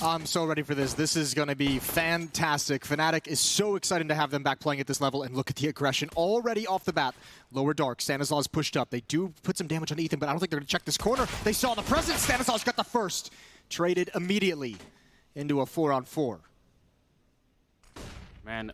I'm so ready for this. This is going to be fantastic. Fnatic is so excited to have them back playing at this level, and look at the aggression already off the bat. Lower dark, Stanislaus pushed up. They do put some damage on Ethan, but I don't think they're going to check this corner. They saw the presence. Stanislaus got the first. Traded immediately into a 4-on-4. Man,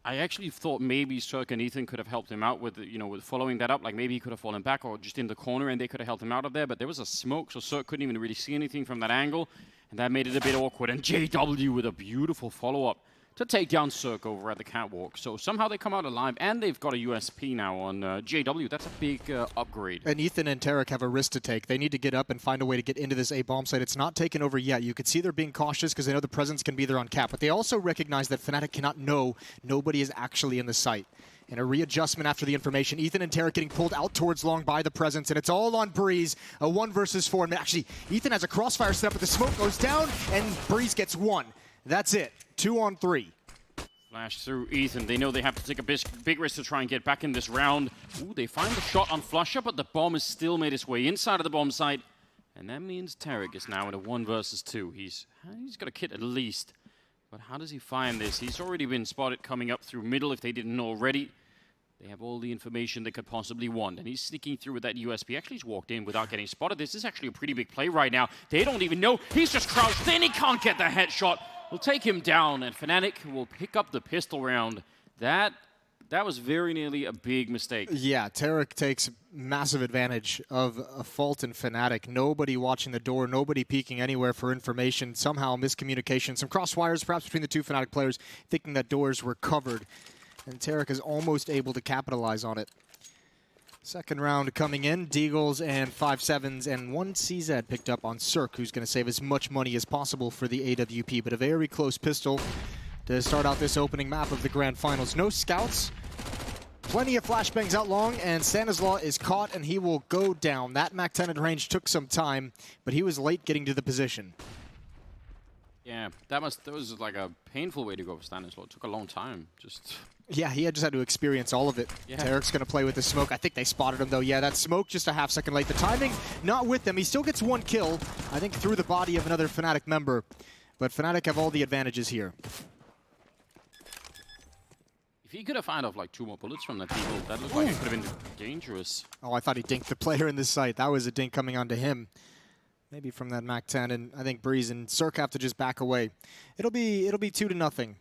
I actually thought maybe Cirque and Ethan could have helped him out with, with following that up. Like maybe he could have fallen back or just in the corner and they could have helped him out of there. But there was a smoke, so Cirque couldn't even really see anything from that angle. And that made it a bit awkward. And JW with a beautiful follow-up to take down Cirque over at the catwalk. So somehow they come out alive, and they've got a USP now on JW. That's a big upgrade. And Ethan and Tarek have a risk to take. They need to get up and find a way to get into this A bomb site. It's not taken over yet. You can see they're being cautious because they know the presence can be there on cap. But they also recognize that Fnatic cannot know nobody is actually in the site. And a readjustment after the information. Ethan and Tarek getting pulled out towards long by the presence, and it's all on Breeze. A 1 versus 4. And actually, Ethan has a crossfire set up, but the smoke goes down, and Breeze gets 1. That's it. 2 on 3. Flash through Ethan. They know they have to take a big risk to try and get back in this round. Ooh, they find the shot on Flusher, but the bomb has still made its way inside of the bomb site. And that means Tarek is now in a 1 versus 2. He's got a kit at least. But how does he find this? He's already been spotted coming up through middle if they didn't know already. They have all the information they could possibly want. And he's sneaking through with that USP. Actually, he's walked in without getting spotted. This is actually a pretty big play right now. They don't even know. He's just crouched in. He can't get the headshot. We'll take him down, and Fnatic will pick up the pistol round. That was very nearly a big mistake. Yeah, Tarek takes massive advantage of a fault in Fnatic. Nobody watching the door, nobody peeking anywhere for information. Somehow miscommunication, some crosswires perhaps between the two Fnatic players, thinking that doors were covered. And Tarek is almost able to capitalize on it. Second round coming in, Deagles and 5-7s, and 1 CZ picked up on Cirque, who's going to save as much money as possible for the AWP, but a very close pistol to start out this opening map of the Grand Finals. No scouts, plenty of flashbangs out long, and Stanislaus is caught, and he will go down. That Mac 10 at range took some time, but he was late getting to the position. Yeah, that was like a painful way to go for Stanislaus. It took a long time. Yeah, he just had to experience all of it. Yeah. Tarek's going to play with the smoke. I think they spotted him, though. Yeah, that smoke just a half second late. The timing not with them. He still gets 1 kill, I think, through the body of another Fnatic member. But Fnatic have all the advantages here. If he could have fired off like 2 more bullets from that people, that looked like it could have been dangerous. Oh, I thought he dinked the player in this site. That was a dink coming onto him. Maybe from that Mac 10, and I think Breeze and Cirque have to just back away. It'll be 2-0.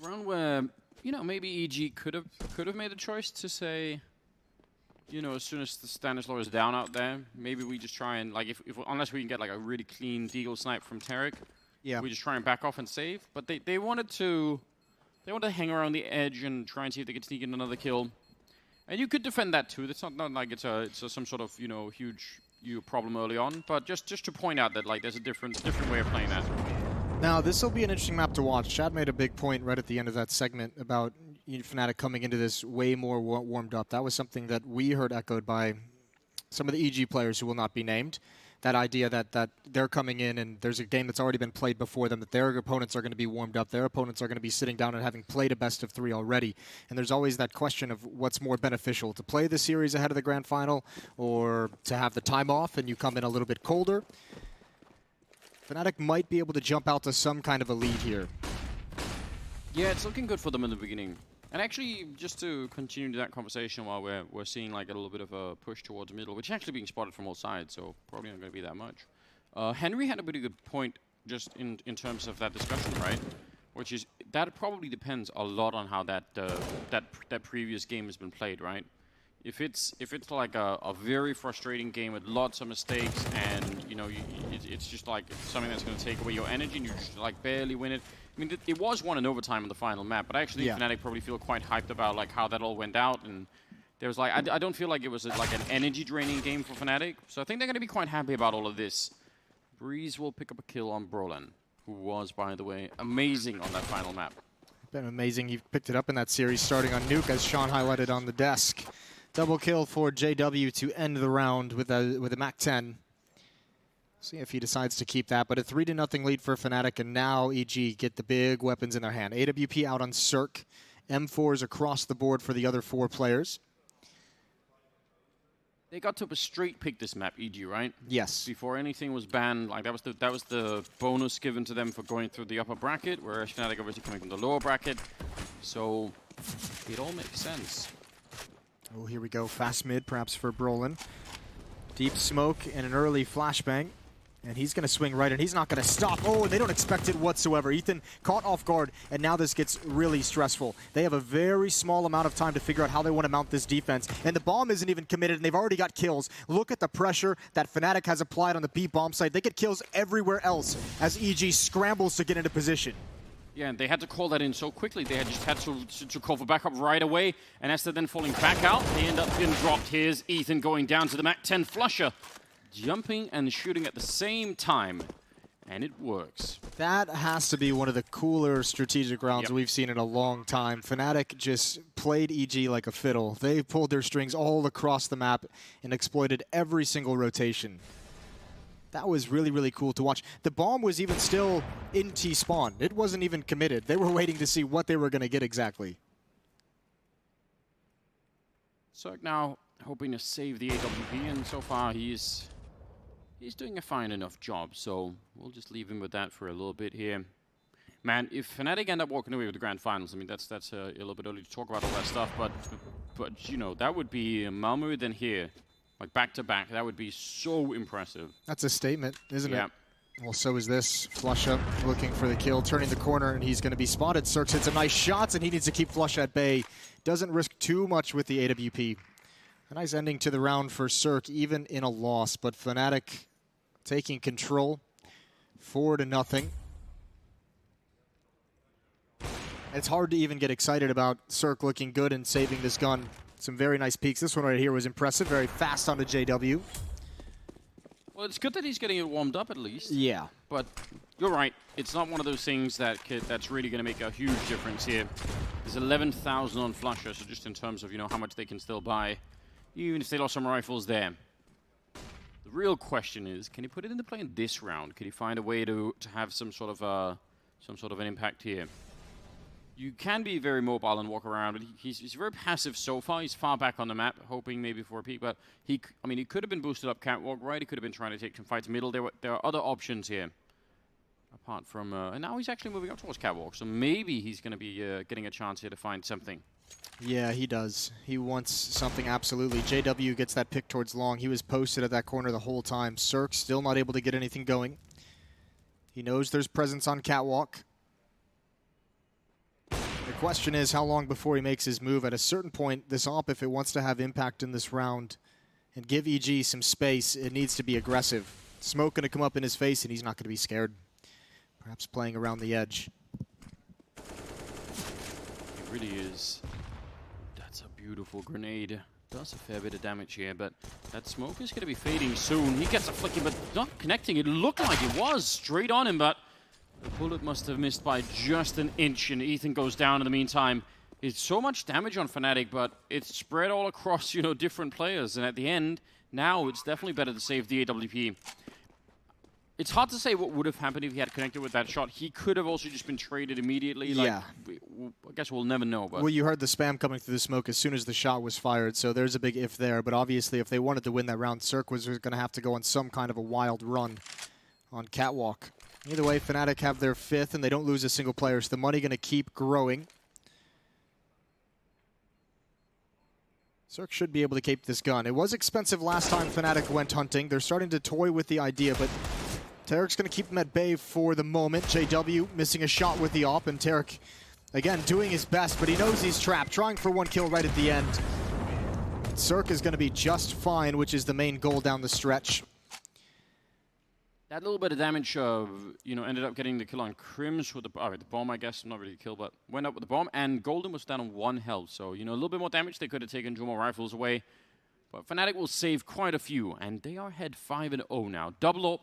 Round where, maybe EG could have made a choice to say, as soon as the Stanislaus is down out there, maybe we just try and, like, unless we can get like a really clean deagle snipe from Tarek, yeah, we just try and back off and save. But they wanted to hang around the edge and try and see if they could sneak in another kill. And you could defend that too. That's not like it's some sort of huge problem early on. But just to point out that like there's a different way of playing that. Now this will be an interesting map to watch. Chad made a big point right at the end of that segment about Fnatic coming into this way more warmed up. That was something that we heard echoed by some of the EG players who will not be named. That idea that they're coming in and there's a game that's already been played before them, that their opponents are going to be warmed up, their opponents are going to be sitting down and having played a best of 3 already. And there's always that question of what's more beneficial, to play the series ahead of the Grand Final or to have the time off and you come in a little bit colder. Fnatic might be able to jump out to some kind of a lead here. Yeah, it's looking good for them in the beginning. And actually, just to continue that conversation while we're seeing like a little bit of a push towards middle, which is actually being spotted from all sides, so probably not going to be that much. Henry had a pretty good point just in terms of that discussion, right? Which is, that probably depends a lot on how that previous game has been played, right? If it's like a very frustrating game with lots of mistakes and, it's just like something that's going to take away your energy and you just like barely win it. I mean, it was won in overtime in the final map, but I actually think Fnatic probably feel quite hyped about like how that all went out, and there was like I don't feel like it was like an energy draining game for Fnatic, so I think they're going to be quite happy about all of this. Breeze will pick up a kill on Brolin, who was, by the way, amazing on that final map. Been amazing. He picked it up in that series, starting on Nuke, as Sean highlighted on the desk. Double kill for JW to end the round with a Mac 10. See if he decides to keep that, but a 3-0 lead for Fnatic, and now EG get the big weapons in their hand. AWP out on Cirque, M4s across the board for the other 4 players. They got to straight pick this map, EG, right? Yes. Before anything was banned, like that was the bonus given to them for going through the upper bracket, whereas Fnatic obviously coming from the lower bracket. So it all makes sense. Oh, here we go. Fast mid, perhaps for Brolin. Deep smoke and an early flashbang. And he's going to swing right, and he's not going to stop. Oh, and they don't expect it whatsoever. Ethan caught off guard, and now this gets really stressful. They have a very small amount of time to figure out how they want to mount this defense. And the bomb isn't even committed, and they've already got kills. Look at the pressure that Fnatic has applied on the B bomb site. They get kills everywhere else as EG scrambles to get into position. Yeah, and they had to call that in so quickly. They just had to call for backup right away. And as they're then falling back out, they end up getting dropped. Here's Ethan going down to the Mac 10 flusher. Jumping and shooting at the same time, and it works. That has to be one of the cooler strategic rounds we've seen in a long time. Fnatic just played EG like a fiddle. They pulled their strings all across the map and exploited every single rotation. That was really, really cool to watch. The bomb was even still in T-spawn. It wasn't even committed. They were waiting to see what they were going to get exactly. Cirque now hoping to save the AWP, and so far he's doing a fine enough job, so we'll just leave him with that for a little bit here. Man, if Fnatic end up walking away with the grand finals, I mean, that's a little bit early to talk about all that stuff, but you know, that would be Malmö then here, like back-to-back. That would be so impressive. That's a statement, isn't it? Well, so is this. Flush up, looking for the kill, turning the corner, and he's going to be spotted. Cirque hits some nice shots, and he needs to keep Flush at bay. Doesn't risk too much with the AWP. A nice ending to the round for Cirque, even in a loss, but Fnatic taking control, 4-0. It's hard to even get excited about Cirque looking good and saving this gun. Some very nice peaks. This one right here was impressive, very fast on the JW. Well, it's good that he's getting it warmed up at least. Yeah. But you're right. It's not one of those things that's really going to make a huge difference here. There's 11,000 on Flusher, so just in terms of, you know, how much they can still buy, even if they lost some rifles there. The real question is, can he put it into play in this round? Can he find a way to have some sort of an impact here? You can be very mobile and walk around, but he's very passive so far. He's far back on the map, hoping maybe for a peek. But he could have been boosted up catwalk, right? He could have been trying to take some fights middle. There are other options here, apart from. And now he's actually moving up towards catwalk, so maybe he's going to be getting a chance here to find something. Yeah, he does. He wants something absolutely. JW gets that pick towards long. He was posted at that corner the whole time. Cirque still not able to get anything going. He knows there's presence on catwalk. The question is how long before he makes his move. At a certain point, this AWP, if it wants to have impact in this round and give EG some space, it needs to be aggressive. Smoke going to come up in his face, and he's not going to be scared. Perhaps playing around the edge. It really is. That's a beautiful grenade. Does a fair bit of damage here, but that smoke is going to be fading soon. He gets a flicking, but not connecting. It looked like it was straight on him, but the bullet must have missed by just an inch, and Ethan goes down in the meantime. It's so much damage on Fnatic, but it's spread all across, you know, different players. And at the end, now it's definitely better to save the AWP. It's hard to say what would have happened if he had connected with that shot. He could have also just been traded immediately. Yeah. Like, I guess we'll never know. But well, you heard the spam coming through the smoke as soon as the shot was fired, so there's a big if there. But obviously, if they wanted to win that round, Cirque was going to have to go on some kind of a wild run on catwalk. Either way, Fnatic have their 5th, and they don't lose a single player, so the money going to keep growing. Cirque should be able to keep this gun. It was expensive last time Fnatic went hunting. They're starting to toy with the idea, but Tarek's going to keep him at bay for the moment. JW missing a shot with the AWP, and Tarek, again, doing his best, but he knows he's trapped, trying for one kill right at the end. Cirque is going to be just fine, which is the main goal down the stretch. That little bit of damage, you know, ended up getting the kill on Crims with the bomb, I guess. Not really a kill, but went up with the bomb. And Golden was down on 1 health. So, you know, a little bit more damage. They could have taken 2 more rifles away. But Fnatic will save quite a few. And they are ahead 5-0 now. Double up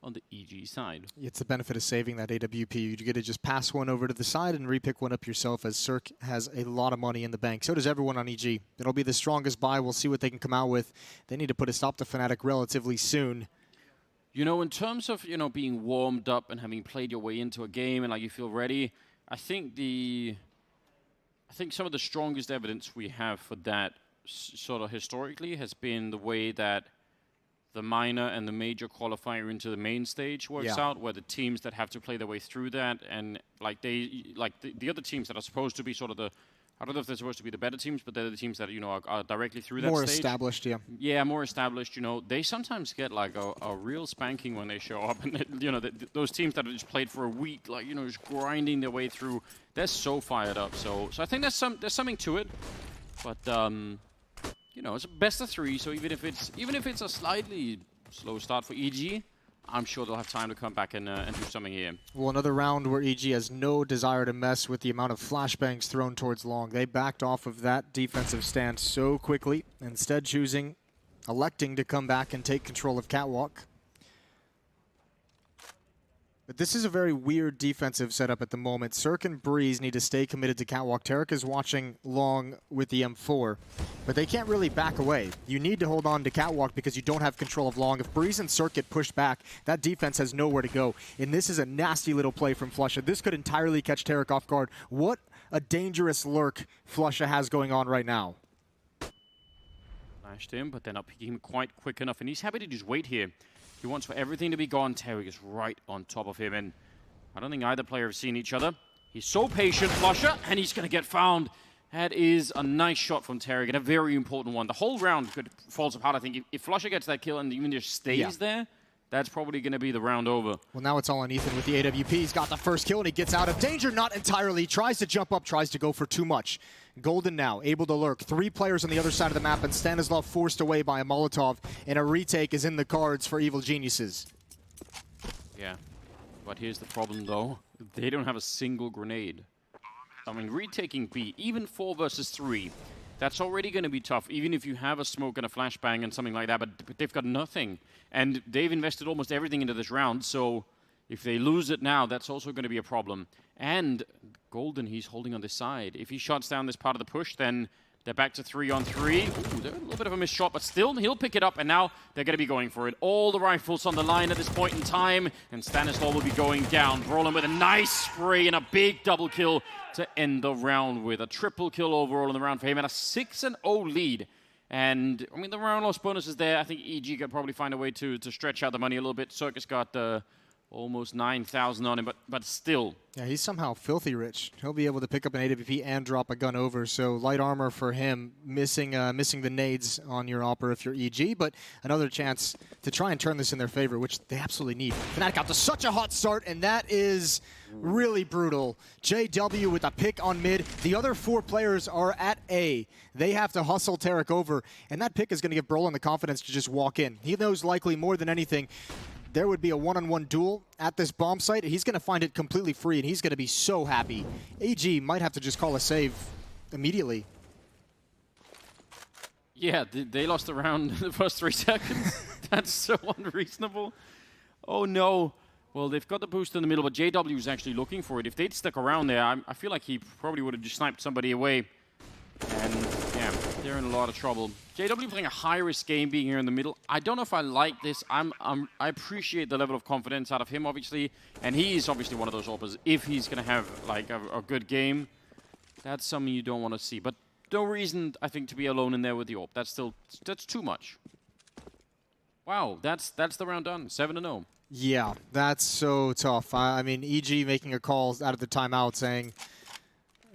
on the EG side. It's the benefit of saving that AWP. You get to just pass one over to the side and repick one up yourself, as Cirque has a lot of money in the bank. So does everyone on EG. It'll be the strongest buy. We'll see what they can come out with. They need to put a stop to Fnatic relatively soon. You know, in terms of, you know, being warmed up and having played your way into a game and like you feel ready, I think some of the strongest evidence we have for that sort of historically has been the way that the minor and the major qualifier into the main stage works out, where the teams that have to play their way through that, and like the other teams that are supposed to be sort of the, I don't know if they're supposed to be the better teams, but they're the teams that, you know, are directly through that stage. More established, yeah. Yeah, more established, you know. They sometimes get like a real spanking when they show up. And, you know, those teams that have just played for a week, like, you know, just grinding their way through, they're so fired up. So I think there's something to it. But, you know, it's a best of 3, so even if it's a slightly slow start for EG, I'm sure they'll have time to come back and do something here. Well, another round where EG has no desire to mess with the amount of flashbangs thrown towards long. They backed off of that defensive stance so quickly, instead electing to come back and take control of Catwalk. But this is a very weird defensive setup at the moment. Cirque and Breeze need to stay committed to Catwalk. Tarek is watching long with the M4, but they can't really back away. You need to hold on to Catwalk because you don't have control of long. If Breeze and Cirque get pushed back, that defense has nowhere to go. And this is a nasty little play from Flusha. This could entirely catch Tarek off guard. What a dangerous lurk Flusha has going on right now. Flashed him, but they're not picking him quite quick enough, and he's happy to just wait here. He wants for everything to be gone. Tarek is right on top of him, and I don't think either player have seen each other. He's so patient, Flusha, and he's going to get found. That is a nice shot from Tarek, and a very important one. The whole round falls apart, I think. If Flusha gets that kill and even just stays there, that's probably going to be the round over. Well, now it's all on Ethan with the AWP. He's got the first kill, and he gets out of danger. Not entirely. Tries to jump up, tries to go for too much. Golden now, able to lurk. 3 players on the other side of the map, and Stanislav forced away by a Molotov, and a retake is in the cards for Evil Geniuses. Yeah, but here's the problem, though. They don't have a single grenade. I mean, retaking B, even 4 versus 3, that's already going to be tough, even if you have a smoke and a flashbang and something like that, but they've got nothing. And they've invested almost everything into this round, so if they lose it now, that's also going to be a problem. And Golden, he's holding on this side. If he shuts down this part of the push, then they're back to 3-on-3. Ooh, they're a little bit of a missed shot, but still, he'll pick it up, and now they're going to be going for it. All the rifles on the line at this point in time, and Stanislav will be going down. Brolin with a nice spray and a big double kill to end the round with a triple kill overall in the round for him, and a 6-0 lead. And, I mean, the round loss bonus is there. I think EG could probably find a way to stretch out the money a little bit. Circus got almost 9,000 on him, but still. Yeah, he's somehow filthy rich. He'll be able to pick up an AWP and drop a gun over, so light armor for him, missing the nades on your Opera if you're EG, but another chance to try and turn this in their favor, which they absolutely need. Fnatic got to such a hot start, and that is really brutal. JW with a pick on mid. The other 4 players are at A. They have to hustle Tarek over, and that pick is going to give Brolin the confidence to just walk in. He knows likely more than anything there would be a one-on-one duel at this bomb site. He's going to find it completely free, and he's going to be so happy. AG might have to just call a save immediately. Yeah, they lost the round in the first 3 seconds. That's so unreasonable. Oh, no. Well, they've got the boost in the middle, but JW is actually looking for it. If they'd stuck around there, I feel like he probably would have just sniped somebody away. And, yeah, they're in a lot of trouble. JW playing a high-risk game being here in the middle. I don't know if I like this. I appreciate the level of confidence out of him, obviously. And he is obviously one of those AWPers. If he's going to have, like, a good game, that's something you don't want to see. But no reason, I think, to be alone in there with the AWP. That's too much. Wow, that's the round done. 7-0. Yeah, that's so tough. I mean, EG making a call out of the timeout saying,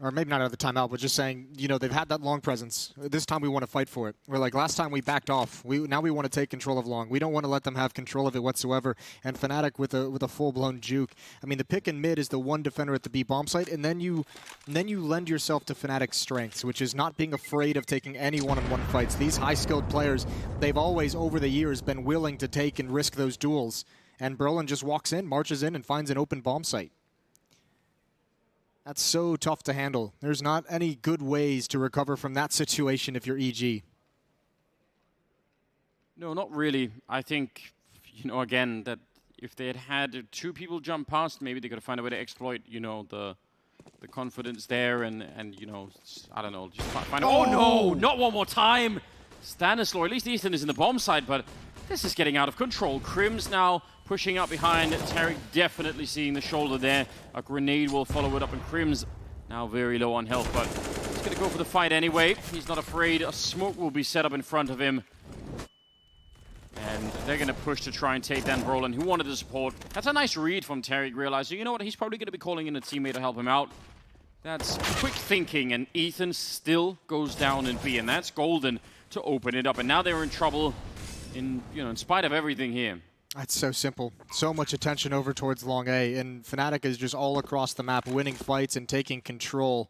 or maybe not out of the timeout, but just saying, you know, they've had that long presence. This time we want to fight for it. We're like, last time we backed off. Now we want to take control of long. We don't want to let them have control of it whatsoever. And Fnatic with a full-blown juke. I mean, the pick and mid is the one defender at the B bomb site, and then you lend yourself to Fnatic's strengths, which is not being afraid of taking any one-on-one fights. These high-skilled players, they've always, over the years, been willing to take and risk those duels. And Brolin just walks in, marches in, and finds an open bomb site. That's so tough to handle. There's not any good ways to recover from that situation if you're EG. No, not really. I think, you know, again, that if they had 2 people jump past, maybe they could find a way to exploit, you know, the confidence there and you know, I don't know, just find. Oh no, not one more time. Stanislaw, at least Ethan is in the bomb side, but this is getting out of control. Crims now pushing up behind. Tarek definitely seeing the shoulder there. A grenade will follow it up, and Crims now very low on health, but going to go for the fight anyway. He's not afraid. A smoke will be set up in front of him. And they're going to push to try and take down Brolin, who wanted the support. That's a nice read from Tariq, realizing, you know what, he's probably going to be calling in a teammate to help him out. That's quick thinking, and Ethan still goes down in B, and that's golden to open it up. And now they're in trouble in spite of everything here. That's so simple. So much attention over towards long A, and Fnatic is just all across the map, winning fights and taking control.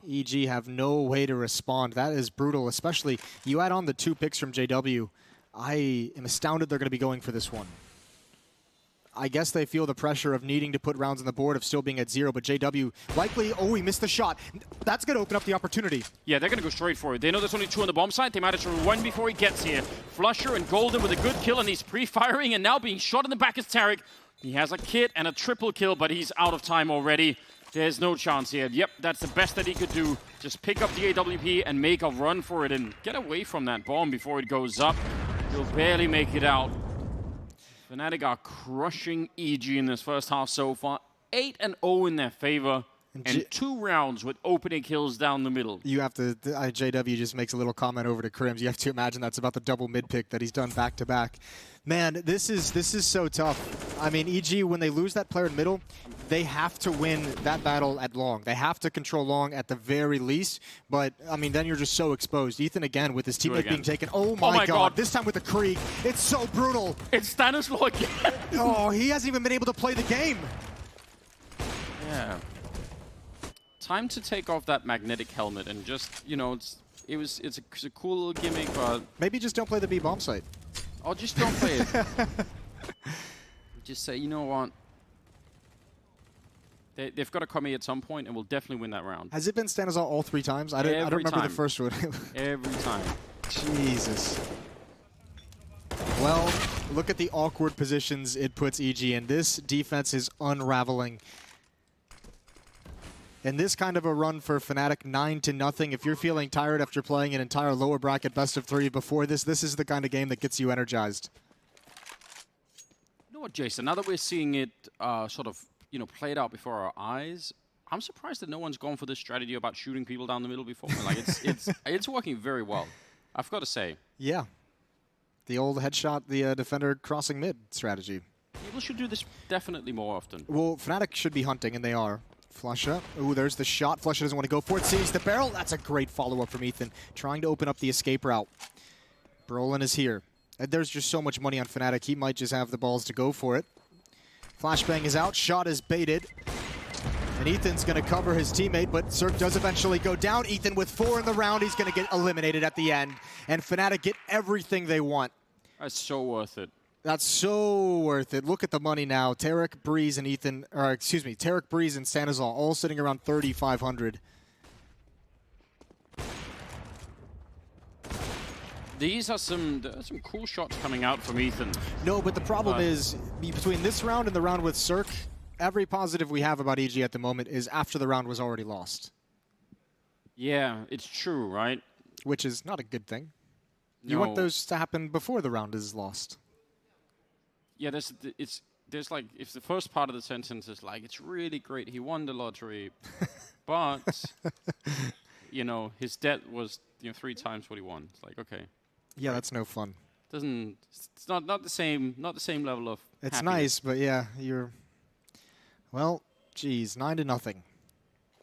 EG have no way to respond. That is brutal, especially you add on the 2 picks from JW. I am astounded they're going to be going for this one. I guess they feel the pressure of needing to put rounds on the board, of still being at 0, but JW likely, oh, he missed the shot. That's going to open up the opportunity. Yeah, they're going to go straight for it. They know there's only 2 on the bomb site. They managed to run before he gets here. Flusher and Golden with a good kill, and he's pre-firing, and now being shot in the back is Tariq. He has a kit and a triple kill, but he's out of time already. There's no chance here. Yep, that's the best that he could do. Just pick up the AWP and make a run for it and get away from that bomb before it goes up. He'll barely make it out. Fnatic are crushing EG in this first half so far. 8-0 in their favor, and 2 rounds with opening kills down the middle. You have to, JW just makes a little comment over to Crims. You have to imagine that's about the double mid pick that he's done back to back. Man, this is so tough. I mean, EG, when they lose that player in middle, they have to win that battle at long. They have to control long at the very least. But, I mean, then you're just so exposed. Ethan again with his teammate being taken. Oh my God. This time with the Krieg. It's so brutal. It's Stanislaw again. Oh, he hasn't even been able to play the game. Yeah. Time to take off that magnetic helmet and just, it's a cool little gimmick, but... Maybe just don't play the B bomb site. Or just don't play it. Just say, you know what? They've got to come here at some point, and we'll definitely win that round. Has it been Stanislaw all 3 times? I don't remember the first one. Every time. Jesus. Well, look at the awkward positions it puts EG in. This defense is unraveling. And this kind of a run for Fnatic, 9-0. If you're feeling tired after playing an entire lower bracket best of 3 before this is the kind of game that gets you energized. You know what, Jason? Now that we're seeing it sort of played out before our eyes, I'm surprised that no one's gone for this strategy about shooting people down the middle before. Like it's working very well, I've got to say. Yeah, the old headshot, the defender crossing mid strategy. People should do this definitely more often. Well, Fnatic should be hunting, and they are. Flusha. Ooh, there's the shot. Flusha doesn't want to go for it. Sees the barrel. That's a great follow-up from Ethan. Trying to open up the escape route. Brolin is here. And there's just so much money on Fnatic. He might just have the balls to go for it. Flashbang is out. Shot is baited. And Ethan's going to cover his teammate, but Cirque does eventually go down. Ethan with 4 in the round. He's going to get eliminated at the end. And Fnatic get everything they want. That's so worth it. That's so worth it. Look at the money now. Tariq, Breeze, and Ethan, or excuse me, Tariq, Breeze, and Stanislaw all sitting around 3,500. These are some cool shots coming out from Ethan. No, but the problem is, between this round and the round with Cirque, every positive we have about EG at the moment is after the round was already lost. Yeah, it's true, right? Which is not a good thing. You want those to happen before the round is lost. Yeah, there's like, if the first part of the sentence is like, it's really great, he won the lottery, but, his debt was 3 times what he won. It's like, okay. Yeah, that's no fun. It's not the same level of It's happiness. Nice, but yeah, well, geez, 9-0.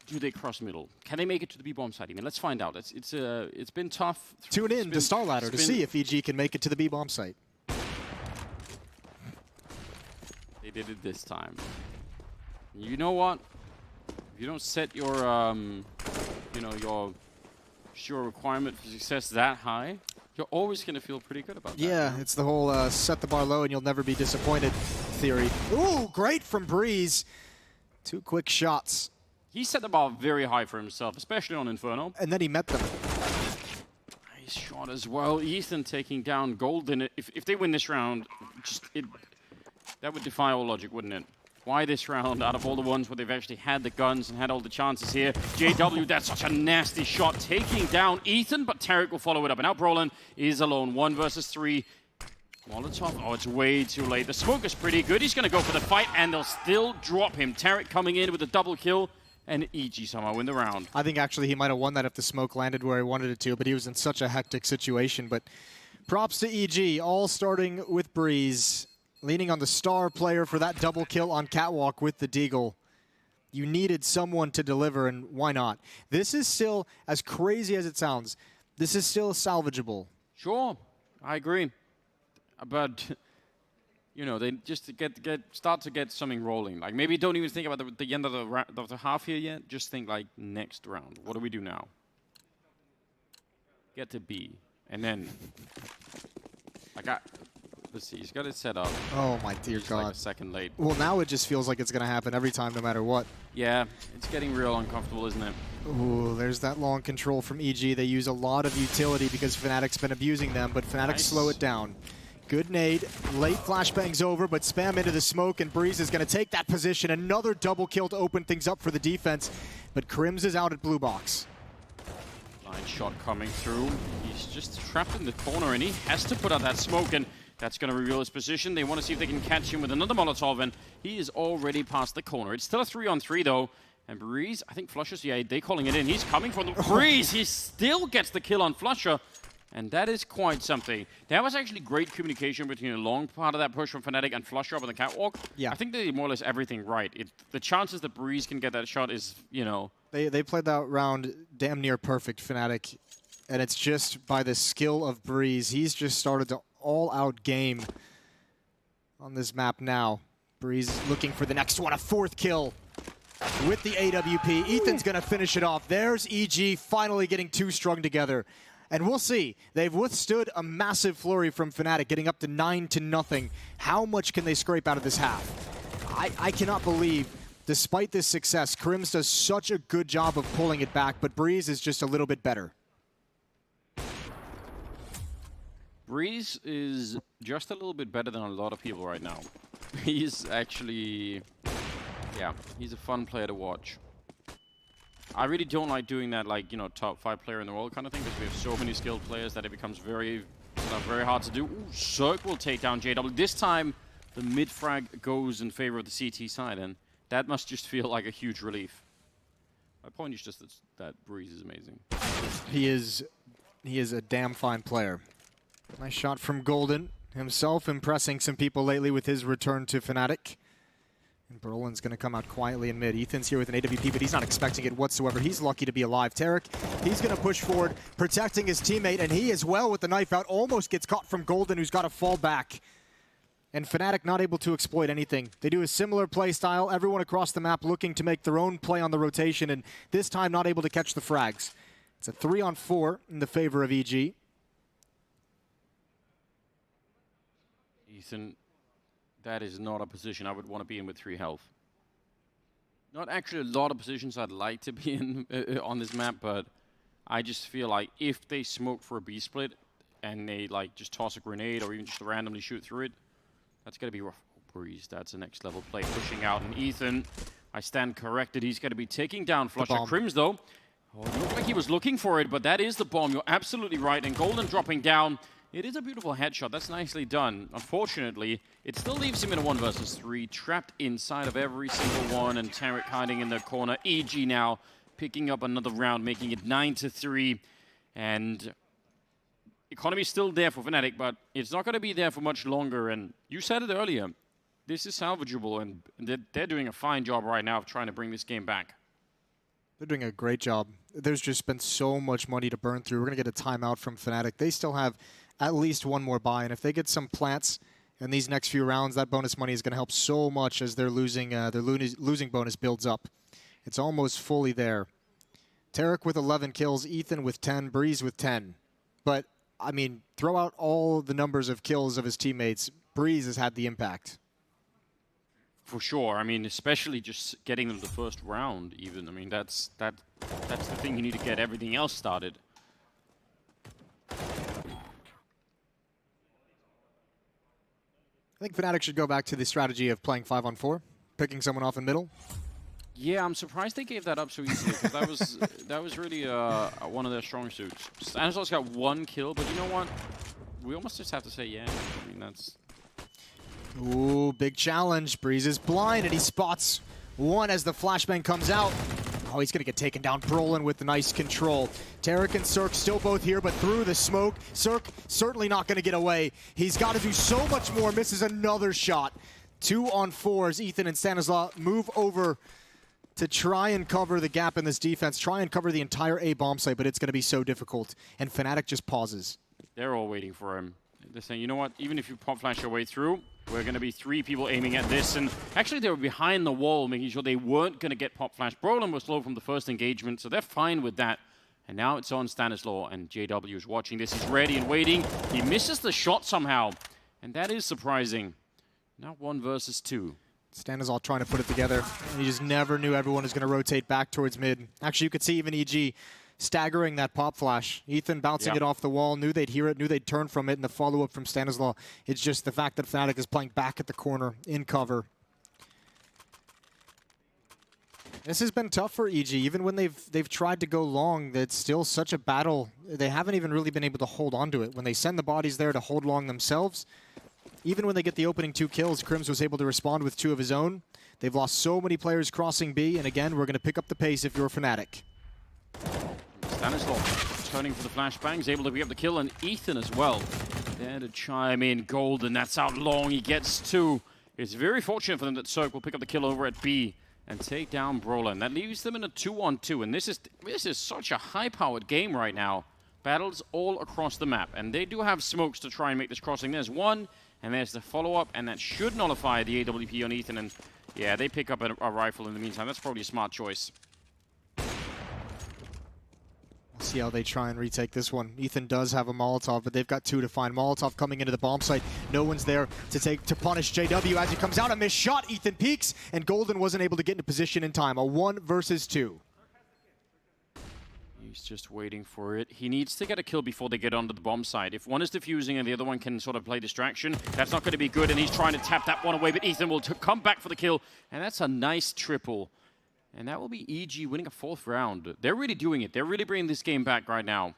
Do they cross middle? Can they make it to the B bomb site? I mean, let's find out. It's been tough. Tune in to StarLadder to see if EG can make it to the B bomb site. They did it this time. You know what? If you don't set your your requirement for success that high, you're always going to feel pretty good about that. Yeah, it's the whole set the bar low and you'll never be disappointed theory. Ooh, great from Breeze. 2 quick shots. He set the bar very high for himself, especially on Inferno. And then he met them. Nice shot as well. Ethan taking down Golden. If they win this round, that would defy all logic, wouldn't it? Why this round out of all the ones where they've actually had the guns and had all the chances here? JW, that's such a nasty shot, taking down Ethan, but Tariq will follow it up. And now Brolin is alone, 1 versus 3. Molotov, oh, it's way too late. The smoke is pretty good. He's going to go for the fight, and they'll still drop him. Tariq coming in with a double kill. And EG somehow win the round. I think actually he might have won that if the smoke landed where he wanted it to, but he was in such a hectic situation. But props to EG, all starting with Breeze, leaning on the star player for that double kill on Catwalk with the Deagle. You needed someone to deliver, and why not? This is still, as crazy as it sounds, this is still salvageable. Sure, I agree. But you know, they just start to get something rolling. Like maybe don't even think about the end of the half here yet. Just think like next round. What do we do now? Get to B, and then let's see. He's got it set up. Oh my dear Just God! like a second late. Well, now it just feels like it's gonna happen every time, no matter what. Yeah, it's getting real uncomfortable, isn't it? Ooh, there's that long control from EG. They use a lot of utility because Fnatic's been abusing them, but Fnatic slow it down. Good nade, late flashbang's over, but spam into the smoke, and Breeze is going to take that position. Another double kill to open things up for the defense, but Crims is out at blue box. Line shot coming through. He's just trapped in the corner, and he has to put out that smoke, and that's going to reveal his position. They want to see if they can catch him with another Molotov, and he is already past the corner. It's still a 3-on-3, though, and Breeze, I think Flusher's, yeah, they calling it in. He's coming for the Breeze. He still gets the kill on Flusher. And that is quite something. That was actually great communication between a long part of that push from Fnatic and Flusher up on the catwalk. Yeah. I think they did more or less everything right. The chances that Breeze can get that shot is, you know... They played that round damn near perfect, Fnatic. And it's just by the skill of Breeze. He's just started to all-out game on this map now. Breeze is looking for the next one, a fourth kill with the AWP. Ethan's going to finish it off. There's EG finally getting two strung together. And we'll see. They've withstood a massive flurry from Fnatic, getting up to 9-0. How much can they scrape out of this half? I cannot believe, despite this success, Crims does such a good job of pulling it back, but Breeze is just a little bit better. Breeze is just a little bit better than a lot of people right now. He's actually... yeah, he's a fun player to watch. I really don't like doing that, like, you know, top 5 player in the world kind of thing, because we have so many skilled players that it becomes very hard to do. Ooh, Zerg will take down JW. This time, the mid frag goes in favor of the CT side, and that must just feel like a huge relief. My point is just that Breeze is amazing. He is a damn fine player. Nice shot from Golden, himself impressing some people lately with his return to Fnatic. And Brolin's going to come out quietly in mid. Ethan's here with an AWP, but he's not expecting it whatsoever. He's lucky to be alive. Tarek, he's going to push forward, protecting his teammate, and he as well with the knife out. Almost gets caught from Golden, who's got to fall back. And Fnatic not able to exploit anything. They do a similar play style. Everyone across the map looking to make their own play on the rotation, and this time not able to catch the frags. It's a 3-on-4 in the favor of EG. Ethan, that is not a position I would want to be in with 3 health. Not actually a lot of positions I'd like to be in on this map, but I just feel like if they smoke for a B split and they like just toss a grenade or even just randomly shoot through it, that's going to be rough. Oh, Breeze, that's a next level play pushing out. And Ethan, I stand corrected. He's going to be taking down Flusher. Crims though. Oh, it looked like he was looking for it, but that is the bomb. You're absolutely right. And Golden dropping down. It is a beautiful headshot. That's nicely done. Unfortunately, it still leaves him in a 1 versus 3, trapped inside of every single one, and Tarek hiding in the corner. EG now picking up another round, making it 9-3. And economy's still there for Fnatic, but it's not going to be there for much longer. And you said it earlier. This is salvageable, and they're doing a fine job right now of trying to bring this game back. They're doing a great job. There's just been so much money to burn through. We're going to get a timeout from Fnatic. They still have at least one more buy, and if they get some plants in these next few rounds, that bonus money is going to help so much as their losing bonus builds up. It's almost fully there. Tarek with 11 kills, Ethan with 10, Breeze with 10. But, I mean, throw out all the numbers of kills of his teammates. Breeze has had the impact. For sure. I mean, especially just getting them the first round, even. I mean, that's the thing. You need to get everything else started. I think Fnatic should go back to the strategy of playing 5-on-4, picking someone off in middle. Yeah, I'm surprised they gave that up so easily, because that was really one of their strong suits. Stanislaus got 1 kill, but you know what? We almost just have to say yeah. I mean, that's... Ooh, big challenge. Breeze is blind, and he spots one as the flashbang comes out. Oh, he's going to get taken down. Brolin with the nice control. Tarek and Cirque still both here, but through the smoke. Cirque certainly not going to get away. He's got to do so much more. Misses another shot. 2 on 4 as Ethan and Stanislaw move over to try and cover the gap in this defense, try and cover the entire A bomb site, but it's going to be so difficult. And Fnatic just pauses. They're all waiting for him. They're saying, you know what, even if you pop flash your way through, we're going to be 3 people aiming at this. And actually, they were behind the wall, making sure they weren't going to get pop flash. Brolin was slow from the first engagement, so they're fine with that. And now it's on Stanislaw, and JW is watching this. He's ready and waiting. He misses the shot somehow, and that is surprising. Now 1 versus 2. Stanislaw trying to put it together. And he just never knew everyone was going to rotate back towards mid. Actually, you could see even EG staggering that pop flash. Ethan bouncing it off the wall, knew they'd hear it, knew they'd turn from it, and the follow-up from Stanislaw. It's just the fact that Fnatic is playing back at the corner, in cover. This has been tough for EG. Even when they've tried to go long, it's still such a battle. They haven't even really been able to hold on to it. When they send the bodies there to hold long themselves, even when they get the opening 2 kills, Crims was able to respond with 2 of his own. They've lost so many players crossing B, and again, we're going to pick up the pace if you're Fnatic. Stanislaw turning for the flashbang, is able to pick up the kill, and Ethan as well. There to chime in. Golden, that's out long. He gets 2. It's very fortunate for them that Cirque will pick up the kill over at B and take down Brolin. That leaves them in a 2-on-2, and this is such a high-powered game right now. Battles all across the map, and they do have smokes to try and make this crossing. There's 1, and there's the follow-up, and that should nullify the AWP on Ethan, and yeah, they pick up a rifle in the meantime. That's probably a smart choice. We'll see how they try and retake this one. Ethan does have a Molotov, but they've got 2 to find. Molotov coming into the bomb site. No one's there to punish JW as he comes out. A missed shot. Ethan peeks, and Golden wasn't able to get into position in time. A 1 versus 2. He's just waiting for it. He needs to get a kill before they get onto the bomb site. If one is defusing and the other one can sort of play distraction, that's not going to be good, and he's trying to tap that one away, but Ethan will come back for the kill, and that's a nice triple. And that will be EG winning a 4th round. They're really doing it. They're really bringing this game back right now.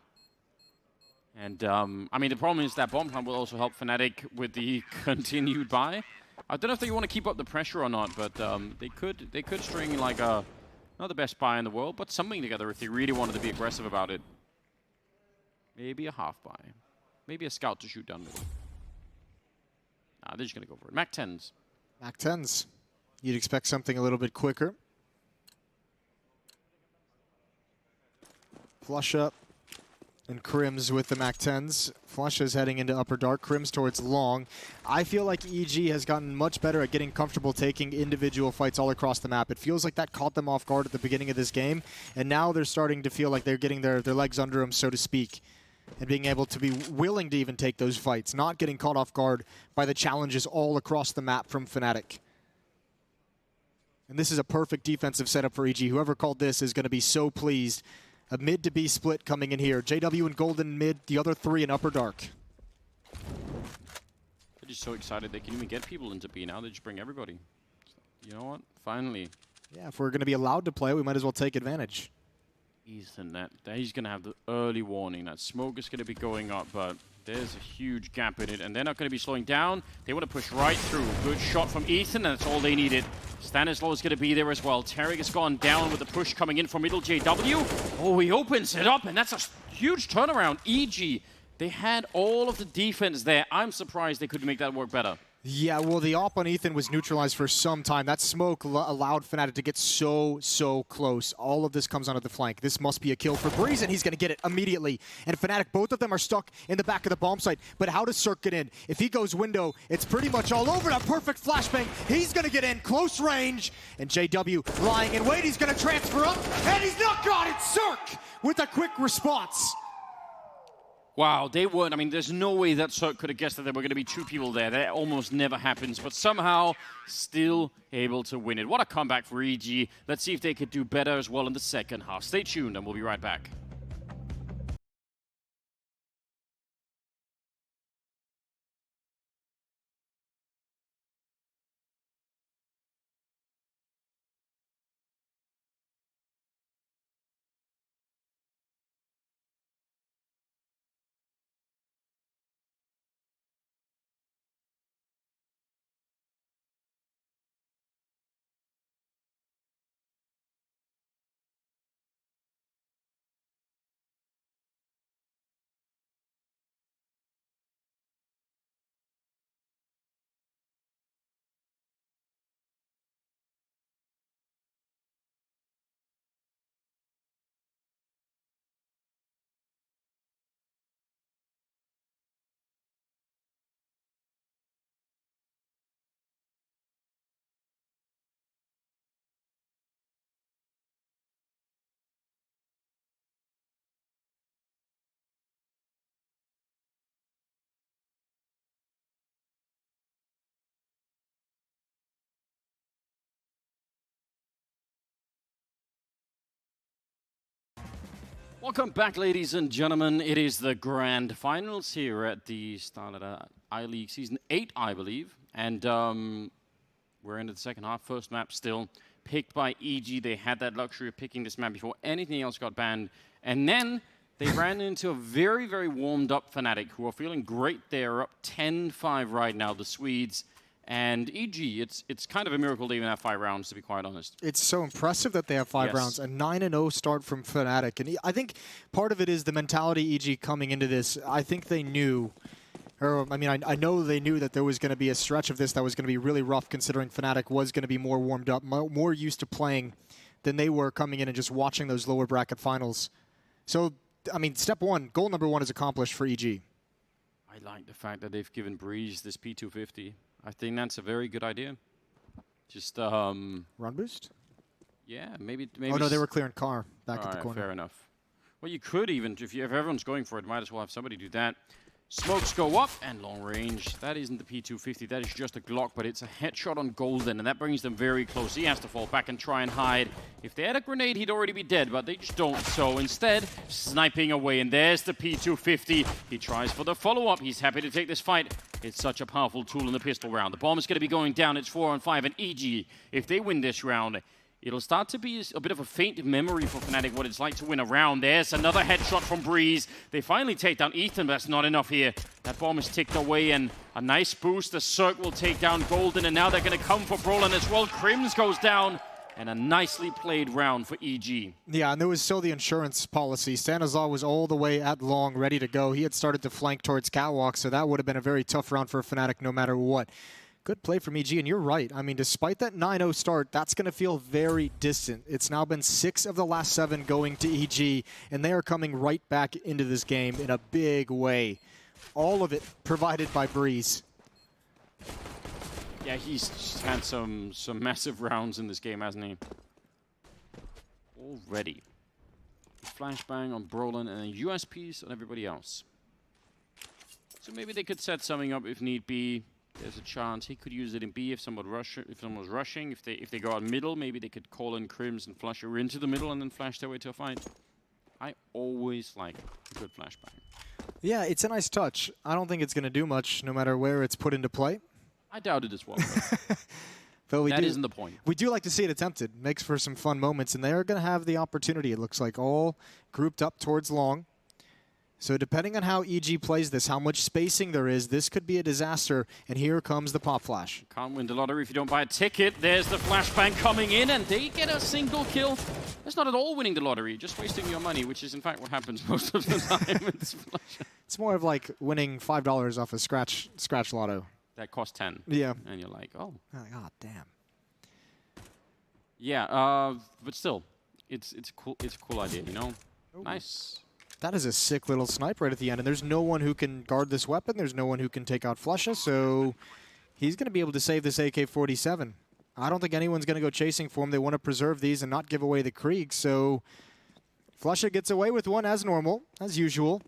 And, I mean, the problem is that bomb plant will also help Fnatic with the continued buy. I don't know if they want to keep up the pressure or not, but they could string like a... Not the best buy in the world, but something together if they really wanted to be aggressive about it. Maybe a half buy. Maybe a scout to shoot down middle. Nah, they're just going to go for it. Mac 10s. Mac 10s. You'd expect something a little bit quicker. Flush up. And Crims with the Mac 10s. Flush is heading into upper dark. Crims towards long. I feel like EG has gotten much better at getting comfortable taking individual fights all across the map. It feels like that caught them off guard at the beginning of this game, and now they're starting to feel like they're getting their legs under them, so to speak, and being able to be willing to even take those fights, not getting caught off guard by the challenges all across the map from Fnatic. And this is a perfect defensive setup for EG. Whoever called this is going to be so pleased. A mid to B split coming in here. JW and Golden mid, the other 3 in upper dark. They're just so excited they can even get people into B now. They just bring everybody. You know what? Finally. Yeah, if we're going to be allowed to play, we might as well take advantage. Ethan, he's going to have the early warning. That smoke is going to be going up, but there's a huge gap in it, and they're not going to be slowing down. They want to push right through. Good shot from Ethan, and that's all they needed. Stanislaw is going to be there as well. Tarek has gone down with the push coming in from middle JW. Oh, he opens it up, and that's a huge turnaround. EG, they had all of the defense there. I'm surprised they couldn't make that work better. Yeah, well, the op on Ethan was neutralized for some time. That smoke allowed Fnatic to get so close. All of this comes onto the flank. This must be a kill for Breeze, and he's going to get it immediately. And Fnatic, both of them are stuck in the back of the bomb site. But how does Cirque get in? If he goes window, it's pretty much all over. That perfect flashbang. He's going to get in close range. And JW lying in wait. He's going to transfer up, and he's not got it. Cirque with a quick response. Wow, they weren't. I mean, there's no way that Cirque could have guessed that there were going to be 2 people there. That almost never happens, but somehow still able to win it. What a comeback for EG. Let's see if they could do better as well in the second half. Stay tuned, and we'll be right back. Welcome back, ladies and gentlemen. It is the grand finals here at the Starlet I-League Season 8, I believe. And we're into the second half. First map still picked by EG. They had that luxury of picking this map before anything else got banned. And then they ran into a very, very warmed up Fnatic, who are feeling great. They're up 10-5 right now, the Swedes. And EG, it's kind of a miracle they even have 5 rounds, to be quite honest. It's so impressive that they have 5 rounds. A 9-0 start from Fnatic. And I think part of it is the mentality EG coming into this. I think they knew, or I mean, I know they knew that there was going to be a stretch of this that was going to be really rough, considering Fnatic was going to be more warmed up, more used to playing than they were coming in and just watching those lower bracket finals. So, I mean, step one, goal number 1 is accomplished for EG. I like the fact that they've given Breeze this P250. I think that's a very good idea. Just run boost? Yeah, maybe. Oh no, they were clearing car back at the right, corner. Fair enough. Well, you could even, if everyone's going for it, might as well have somebody do that. Smokes go up and long range. That isn't the P250. That is just a Glock, but it's a headshot on Golden, and that brings them very close. He has to fall back and try and hide. If they had a grenade, he'd already be dead, but they just don't. So instead, sniping away, and there's the P250. He tries for the follow-up. He's happy to take this fight. It's such a powerful tool in the pistol round. The bomb is going to be going down. It's 4-on-5, and EG, if they win this round, it'll start to be a bit of a faint memory for Fnatic what it's like to win a round. There's another headshot from Breeze. They finally take down Ethan, but that's not enough here. That bomb is ticked away, and a nice boost. The Cirque will take down Golden, and now they're going to come for Brolin as well. Crims goes down, and a nicely played round for EG. Yeah, and there was still the insurance policy. Stanislaw was all the way at long, ready to go. He had started to flank towards Catwalk, so that would have been a very tough round for Fnatic no matter what. Good play from EG, and you're right. I mean, despite that 9-0 start, that's going to feel very distant. It's now been 6 of the last 7 going to EG, and they are coming right back into this game in a big way. All of it provided by Breeze. Yeah, he's had some massive rounds in this game, hasn't he? Already. Flashbang on Brolin and USPs on everybody else. So maybe they could set something up if need be. There's a chance he could use it in B if someone was rushing. If they go out middle, maybe they could call in Crims and flush her into the middle and then flash their way to a fight. I always like a good flashbang. Yeah, it's a nice touch. I don't think it's going to do much no matter where it's put into play. I doubt it as well. But that isn't the point. We do like to see it attempted. Makes for some fun moments, and they're going to have the opportunity, it looks like, all grouped up towards long. So depending on how EG plays this, how much spacing there is, this could be a disaster. And here comes the pop flash. Can't win the lottery if you don't buy a ticket. There's the flashbang coming in, and they get a single kill. That's not at all winning the lottery, just wasting your money, which is in fact what happens most of the time with this flash. It's more of like winning $5 off a scratch lotto. That costs 10. Yeah. And you're like, oh. God damn. Yeah, but still, it's cool. It's a cool idea, you know. Ooh. Nice. That is a sick little snipe right at the end, and there's no one who can guard this weapon. There's no one who can take out Flusha, so he's going to be able to save this AK-47. I don't think anyone's going to go chasing for him. They want to preserve these and not give away the Krieg, so Flusha gets away with one as normal, as usual.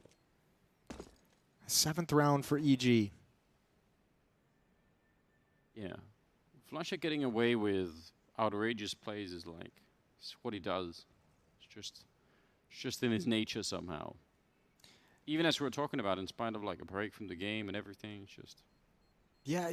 7th round for EG. Yeah. Flusha getting away with outrageous plays is like, it's what he does. It's just in his nature somehow. Even as we were talking about, in spite of like a break from the game and everything, it's just... Yeah,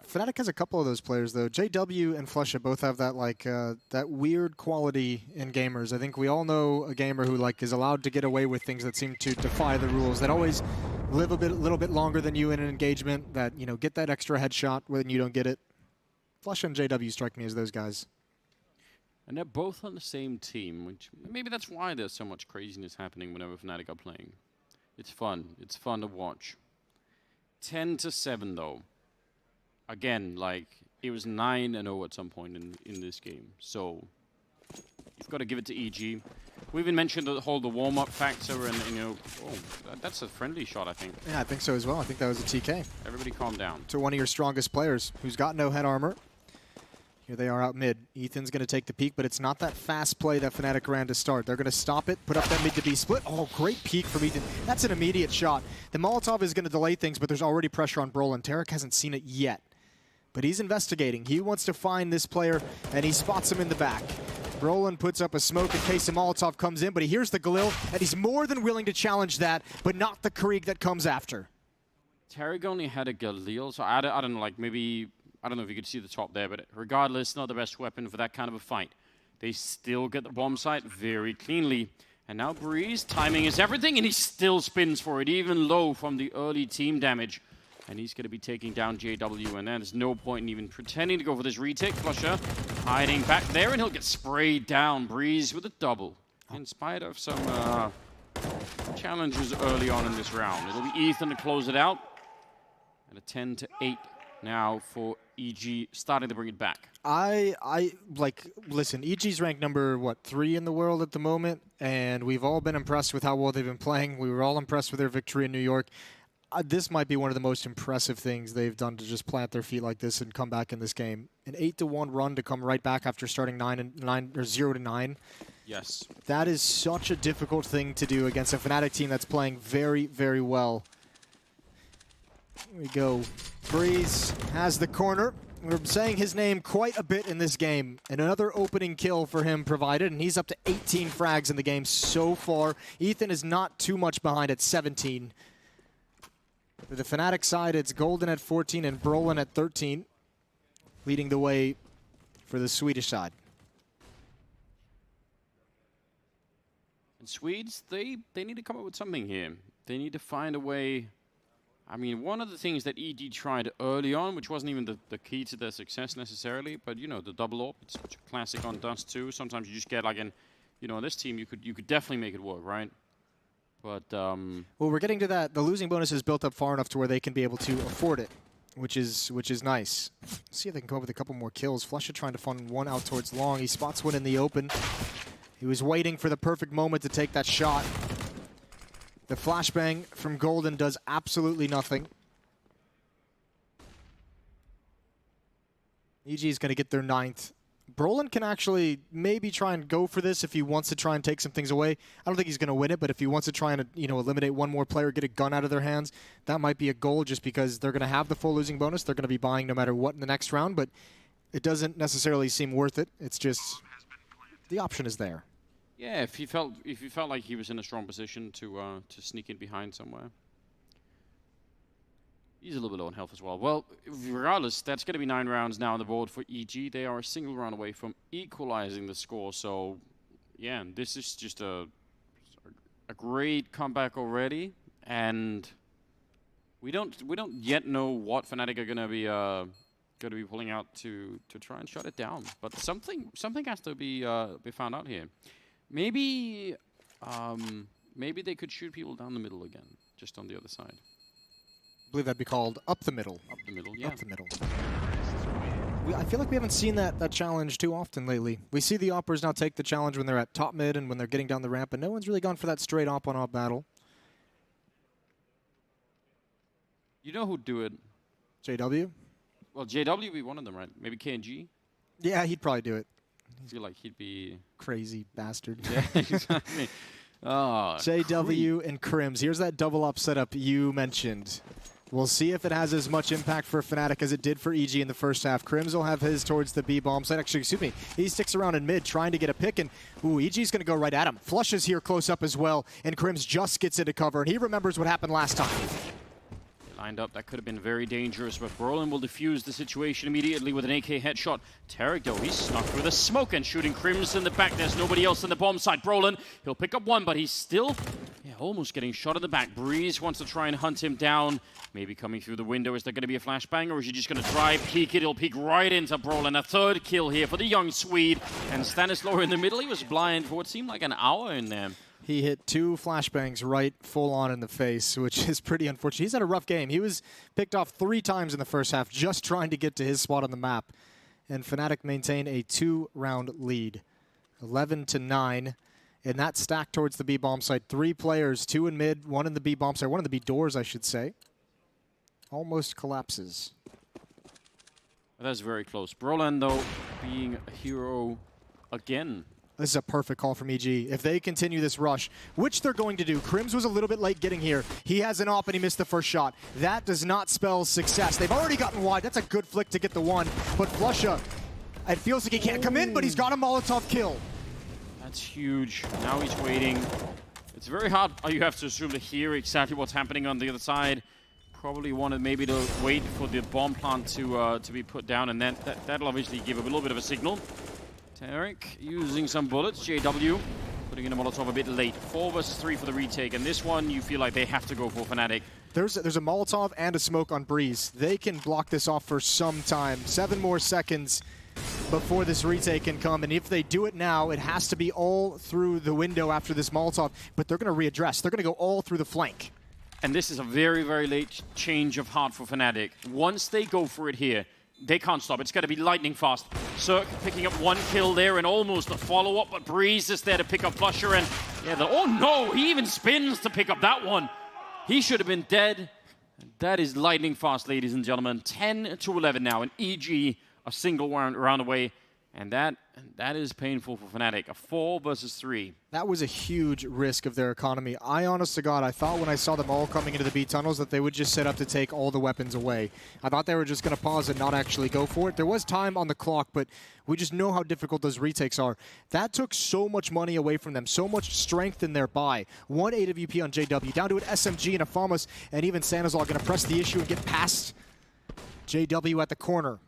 Fnatic has a couple of those players, though. JW and Flusha both have that like that weird quality in gamers. I think we all know a gamer who like is allowed to get away with things that seem to defy the rules, that always live a little bit longer than you in an engagement, that, you know, get that extra headshot when you don't get it. Flusha and JW strike me as those guys. And they're both on the same team, which maybe that's why there's so much craziness happening whenever Fnatic are playing. It's fun. It's fun to watch. 10-7 though. Again, like it was 9-0 at some point in this game. So you've got to give it to EG. We even mentioned the warm-up factor, and you know, that's a friendly shot, I think. Yeah, I think so as well. I think that was a TK. Everybody calm down. To one of your strongest players who's got no head armor. Here they are out mid. Ethan's going to take the peek, but it's not that fast play that Fnatic ran to start. They're going to stop it, put up that mid to B split. Oh, great peek from Ethan. That's an immediate shot. The Molotov is going to delay things, but there's already pressure on Brolin. Tarek hasn't seen it yet, but he's investigating. He wants to find this player, and he spots him in the back. Brolin puts up a smoke in case a Molotov comes in, but he hears the Galil, and he's more than willing to challenge that, but not the Krieg that comes after. Tarek only had a Galil, so I don't know, like maybe, I don't know if you could see the top there, but regardless, not the best weapon for that kind of a fight. They still get the bomb site very cleanly. And now Breeze, timing is everything, and he still spins for it, even low from the early team damage. And he's going to be taking down JW, and there's no point in even pretending to go for this retake. Flusher hiding back there, and he'll get sprayed down. Breeze with a double, in spite of some challenges early on in this round. It'll be Ethan to close it out. And a 10-8 now for EG, starting to bring it back. Listen, EG's ranked number, 3 in the world at the moment, and we've all been impressed with how well they've been playing. We were all impressed with their victory in New York. This might be one of the most impressive things they've done to just plant their feet like this and come back in this game. An 8-1 run to come right back after starting 0-9. Yes. That is such a difficult thing to do against a Fnatic team that's playing very, very well. Here we go. Breeze has the corner. We're saying his name quite a bit in this game. And another opening kill for him provided, and he's up to 18 frags in the game so far. Ethan is not too much behind at 17. For the Fnatic side, it's Golden at 14 and Brolin at 13, leading the way for the Swedish side. And Swedes, they need to come up with something here. They need to find a way. I mean, one of the things that EG tried early on, which wasn't even the key to their success necessarily, but you know, the double AWP, it's such a classic on Dust2. Sometimes you just get like on this team, you could definitely make it work, right? But well, we're getting to that. The losing bonus is built up far enough to where they can be able to afford it, which is nice. Let's see if they can come up with a couple more kills. Flusha trying to fund one out towards long. He spots one in the open. He was waiting for the perfect moment to take that shot. The flashbang from Golden does absolutely nothing. EG is going to get their 9th. Brolin can actually maybe try and go for this if he wants to try and take some things away. I don't think he's going to win it, but if he wants to try and eliminate one more player, get a gun out of their hands, that might be a goal just because they're going to have the full losing bonus. They're going to be buying no matter what in the next round, but it doesn't necessarily seem worth it. It's just the option is there. yeah, if he felt like he was in a strong position to sneak in behind somewhere. He's a little bit low on health as well. Well, regardless, that's going to be 9 rounds now on the board for EG. They are a single round away from equalizing the score. So, yeah, this is just a great comeback already, and we don't yet know what Fnatic are going to be pulling out to try and shut it down. But something has to be found out here. Maybe they could shoot people down the middle again, just on the other side. I believe that'd be called up the middle. Up the middle, yeah. Up the middle. I feel like we haven't seen that challenge too often lately. We see the oppers now take the challenge when they're at top mid and when they're getting down the ramp, but no one's really gone for that straight op-on-op battle. You know who'd do it? JW? Well, JW would be one of them, right? Maybe KNG? Yeah, he'd probably do it. I feel like he'd be... Crazy bastard. Yeah, exactly. Oh, JW and Crims. Here's that double up setup you mentioned. We'll see if it has as much impact for Fnatic as it did for EG in the first half. Crims will have his towards the B bomb site. Actually, excuse me. He sticks around in mid trying to get a pick, and EG's going to go right at him. Flush is here close up as well, and Crims just gets into cover, and he remembers what happened last time. Lined up, that could have been very dangerous, but Brolin will defuse the situation immediately with an AK headshot. Tarek, though, he's snuck through the smoke and shooting Crims in the back. There's nobody else in the bomb site. Brolin, he'll pick up one, but he's still almost getting shot in the back. Breeze wants to try and hunt him down. Maybe coming through the window. Is there going to be a flashbang, or is he just going to try peek it? He'll peek right into Brolin. A 3rd kill here for the young Swede. And Stanislaw in the middle. He was blind for what seemed like an hour in there. He hit 2 flashbangs right full on in the face, which is pretty unfortunate. He's had a rough game. He was picked off 3 times in the first half just trying to get to his spot on the map. And Fnatic maintain a 2-round lead, 11-9. And that stack towards the B bomb site. 3 players, 2 in mid, 1 in the B bomb site, 1 in the B doors, I should say. Almost collapses. That's very close. Brolin, though, being a hero again. This is a perfect call from EG. If they continue this rush, which they're going to do. Crims was a little bit late getting here. He has an op and he missed the first shot. That does not spell success. They've already gotten wide. That's a good flick to get the 1. But Flusha, it feels like he can't come in, but he's got a Molotov kill. That's huge. Now he's waiting. It's very hard, you have to assume, to hear exactly what's happening on the other side. Probably wanted maybe to wait for the bomb plant to be put down, and then that'll obviously give a little bit of a signal. Tarek using some bullets. JW putting in a Molotov a bit late. 4 versus 3 for the retake, and this one you feel like they have to go for Fnatic. There's a Molotov and a smoke on Breeze. They can block this off for some time. 7 more seconds before this retake can come, and if they do it now, it has to be all through the window after this Molotov, but they're going to readdress. They're going to go all through the flank. And this is a very, very late change of heart for Fnatic. Once they go for it here, they can't stop. It's got to be lightning fast. Cirque picking up 1 kill there and almost a follow-up, but Breeze is there to pick up Flusher, and yeah, oh no, he even spins to pick up that one. He should have been dead. That is lightning fast, ladies and gentlemen. 10-11 now, and EG a single round away, and that is painful for Fnatic. A 4 versus 3. That was a huge risk of their economy. Honest to God, I thought when I saw them all coming into the B tunnels that they would just set up to take all the weapons away. I thought they were just going to pause and not actually go for it. There was time on the clock, but we just know how difficult those retakes are. That took so much money away from them, so much strength in their buy. 1 AWP on JW, down to an SMG and a FAMAS, and even Sanazol going to press the issue and get past JW at the corner.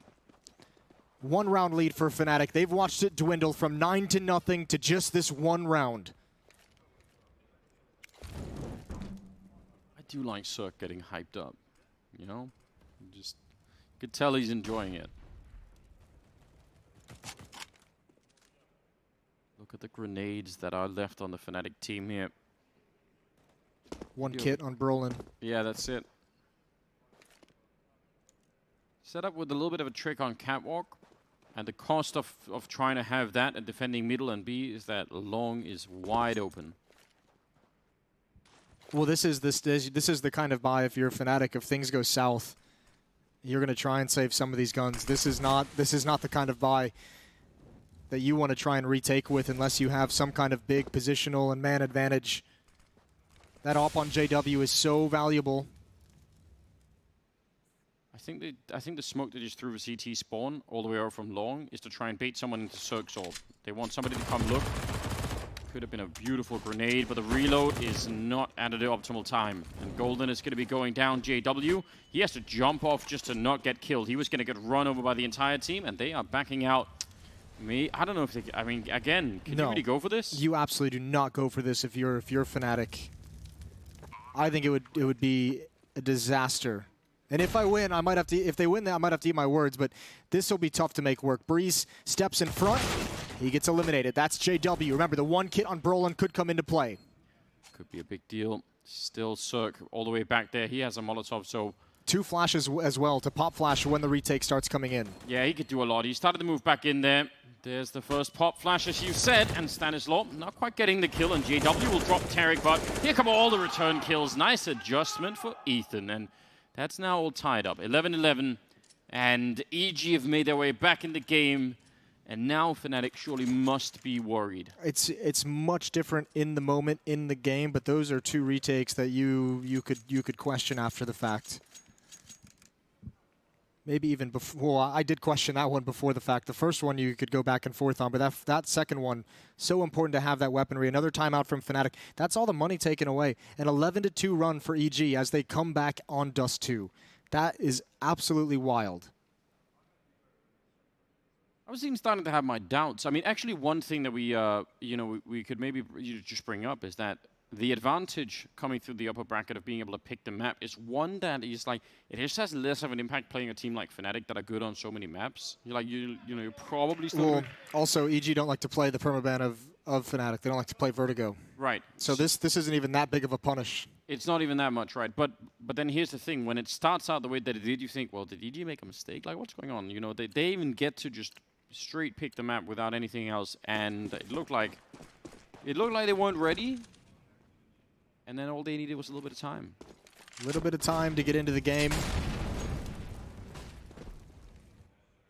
1 round lead for Fnatic. They've watched it dwindle from 9-0 to just this 1 round. I do like Cirque getting hyped up, you know? You could tell he's enjoying it. Look at the grenades that are left on the Fnatic team here. 1 kit on Brolin. Yeah, that's it. Set up with a little bit of a trick on Catwalk. And the cost of trying to have that and defending middle and B is that long is wide open. Well, this is the kind of buy if you're a Fnatic. If things go south, you're going to try and save some of these guns. This is not the kind of buy that you want to try and retake with unless you have some kind of big positional and man advantage. That op on JW is so valuable. I think the smoke they just threw with CT spawn all the way over from long is to try and bait someone into Cirque's orb. They want somebody to come look. Could have been a beautiful grenade, but the reload is not at the optimal time. And Golden is going to be going down. JW, he has to jump off just to not get killed. He was going to get run over by the entire team, and they are backing out. I don't know if they, I mean, again, can you really go for this? You absolutely do not go for this if you're Fnatic. I think it would be a disaster. And if I win, I might have to. If they win, I might have to eat my words. But this will be tough to make work. Breeze steps in front. He gets eliminated. That's JW. Remember, the 1 kit on Brolin could come into play. Could be a big deal. Still Cirque all the way back there. He has a Molotov, so 2 flashes as well to pop flash when the retake starts coming in. Yeah, he could do a lot. He started to move back in there. There's the first pop flash, as you said, and Stanislaw not quite getting the kill, and JW will drop Tarek, but here come all the return kills. Nice adjustment for Ethan, and that's now all tied up. 11-11, and EG have made their way back in the game, and now Fnatic surely must be worried. It's much different in the moment, in the game, but those are 2 retakes that you could question after the fact. Maybe even before. I did question that one before the fact. The first one you could go back and forth on, but that second one, so important to have that weaponry. Another timeout from Fnatic. That's all the money taken away. An 11-2 run for EG as they come back on Dust2. That is absolutely wild. I was even starting to have my doubts. I mean, actually, one thing that we could maybe just bring up is that the advantage coming through the upper bracket of being able to pick the map is one that is like, it just has less of an impact playing a team like Fnatic that are good on so many maps. You're probably still... Well, also, EG don't like to play the permaban of Fnatic. They don't like to play Vertigo. Right. So this isn't even that big of a punish. It's not even that much, right? But then here's the thing. When it starts out the way that it did, you think, well, did EG make a mistake? Like, what's going on? You know, they even get to just straight pick the map without anything else, and it looked like they weren't ready. And then all they needed was a little bit of time. A little bit of time to get into the game.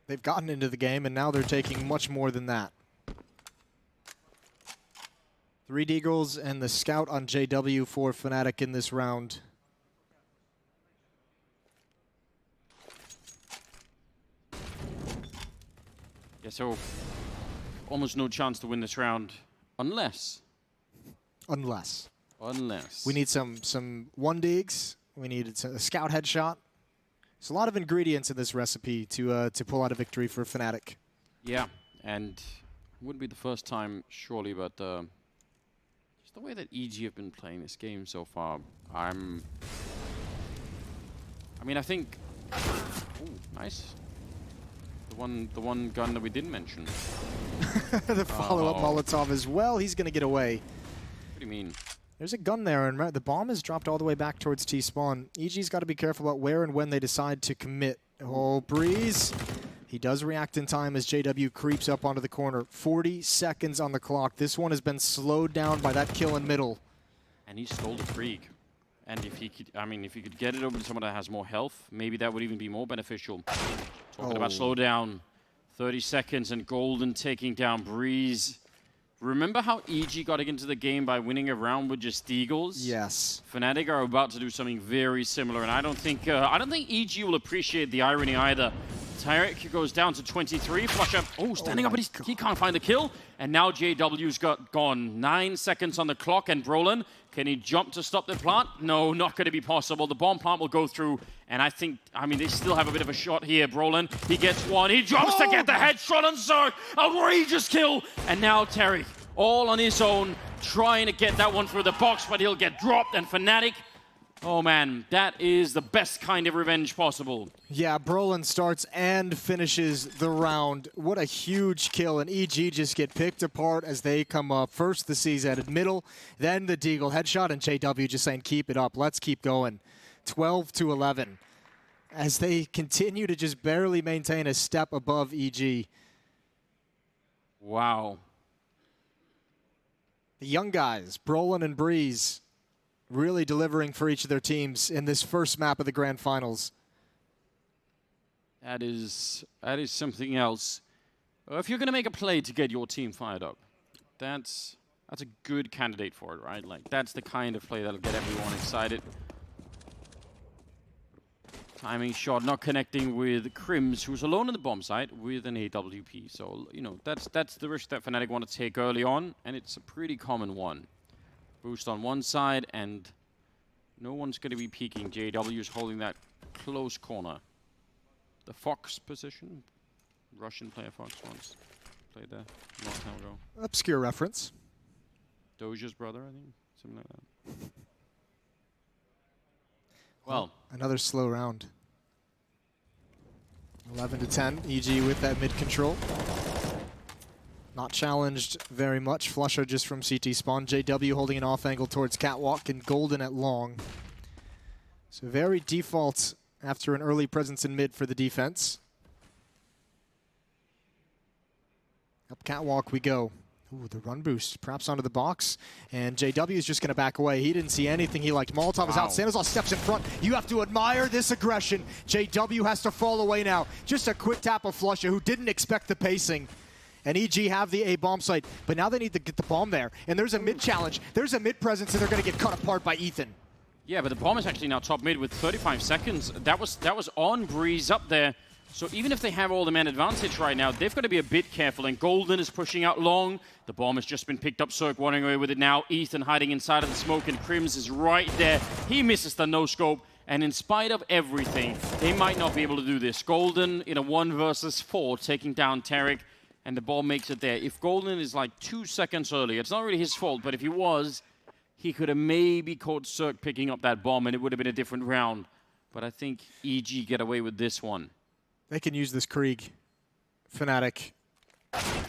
They've gotten into the game, and now they're taking much more than that. 3 Deagles and the scout on JW for Fnatic in this round. Yeah, so almost no chance to win this round. Unless. We need some one digs. We need a scout headshot. There's a lot of ingredients in this recipe to pull out a victory for Fnatic. Yeah, and it wouldn't be the first time, surely, but just the way that EG have been playing this game so far, I mean, I think. Ooh, nice. The one gun that we didn't mention. The follow-up Molotov as well. He's going to get away. What do you mean? There's a gun there, and the bomb is dropped all the way back towards T-spawn. EG's got to be careful about where and when they decide to commit. Oh, Breeze. He does react in time as JW creeps up onto the corner. 40 seconds on the clock. This one has been slowed down by that kill in middle. And he stole the Krieg. And if he could, I mean, if he could get it over to someone that has more health, maybe that would even be more beneficial. Talking about slowdown. 30 seconds and Golden taking down Breeze. Remember how EG got into the game by winning a round with just Eagles? Yes. Fnatic are about to do something very similar, and I don't think EG will appreciate the irony either. Tarek goes down to 23. Flusher, standing up, but he can't find the kill. And now JW's gone. 9 seconds on the clock, and Brolin, can he jump to stop the plant? No, not going to be possible. The bomb plant will go through, and I mean, they still have a bit of a shot here. Brolin, he gets one. He jumps to get the headshot on Zerg. Outrageous kill. And now Tarek, all on his own, trying to get that one through the box, but he'll get dropped, and Fnatic, oh man, that is the best kind of revenge possible. Yeah, Brolin starts and finishes the round. What a huge kill, and EG just get picked apart as they come up. First the CZ at middle, then the Deagle headshot, and JW just saying, keep it up, let's keep going. 12-11, as they continue to just barely maintain a step above EG. Wow. The young guys, Brolin and Breeze, really delivering for each of their teams in this first map of the Grand Finals. That is something else. If you're going to make a play to get your team fired up, that's a good candidate for it, right? Like, that's the kind of play that'll get everyone excited. Timing shot, not connecting with Crims, who's alone on the bomb site with an AWP. So, you know, that's the risk that Fnatic want to take early on, and it's a pretty common one. Boost on one side, and no one's going to be peeking. JW's holding that close corner. The Fox position. Russian player Fox once played there a long time ago. Obscure reference. Doja's brother, I think. Something like that. Well, another slow round. 11-10, EG with that mid control. Not challenged very much. Flusher just from CT spawn. JW holding an off angle towards Catwalk, and Golden at long. So very default after an early presence in mid for the defense. Up Catwalk we go. Ooh, the run boost, perhaps onto the box. And JW is just going to back away. He didn't see anything he liked. Molotov is out. Stanislav steps in front. You have to admire this aggression. JW has to fall away now. Just a quick tap of Flusher, who didn't expect the pacing. And EG have the A bomb site, but now they need to get the bomb there. And there's a mid challenge. There's a mid presence, and they're going to get cut apart by Ethan. Yeah, but the bomb is actually now top mid with 35 seconds. That was on Breeze up there. So even if they have all the man advantage right now, they've got to be a bit careful. And Golden is pushing out long. The bomb has just been picked up. Zerg running away with it now. Ethan hiding inside of the smoke, and Crims is right there. He misses the no-scope. And in spite of everything, they might not be able to do this. Golden in a 1 versus 4, taking down Tarek, and the ball makes it there. If Golden is like 2 seconds early, it's not really his fault, but if he was, he could have maybe caught Zerg picking up that bomb, and it would have been a different round. But I think EG get away with this one. They can use this Krieg. Fnatic.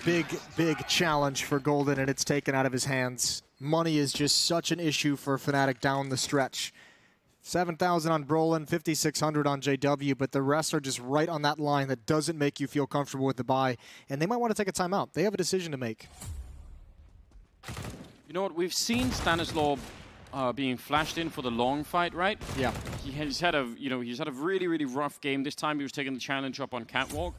Big challenge for Golden, and it's taken out of his hands. Money is just such an issue for Fnatic down the stretch. 7,000 on Brolin, 5,600 on JW, but the rest are just right on that line that doesn't make you feel comfortable with the buy, and they might want to take a timeout. They have a decision to make. You know what? We've seen Stanislav being flashed in for the long fight, right? Yeah. He's had a really rough game. This time he was taking the challenge up on Catwalk.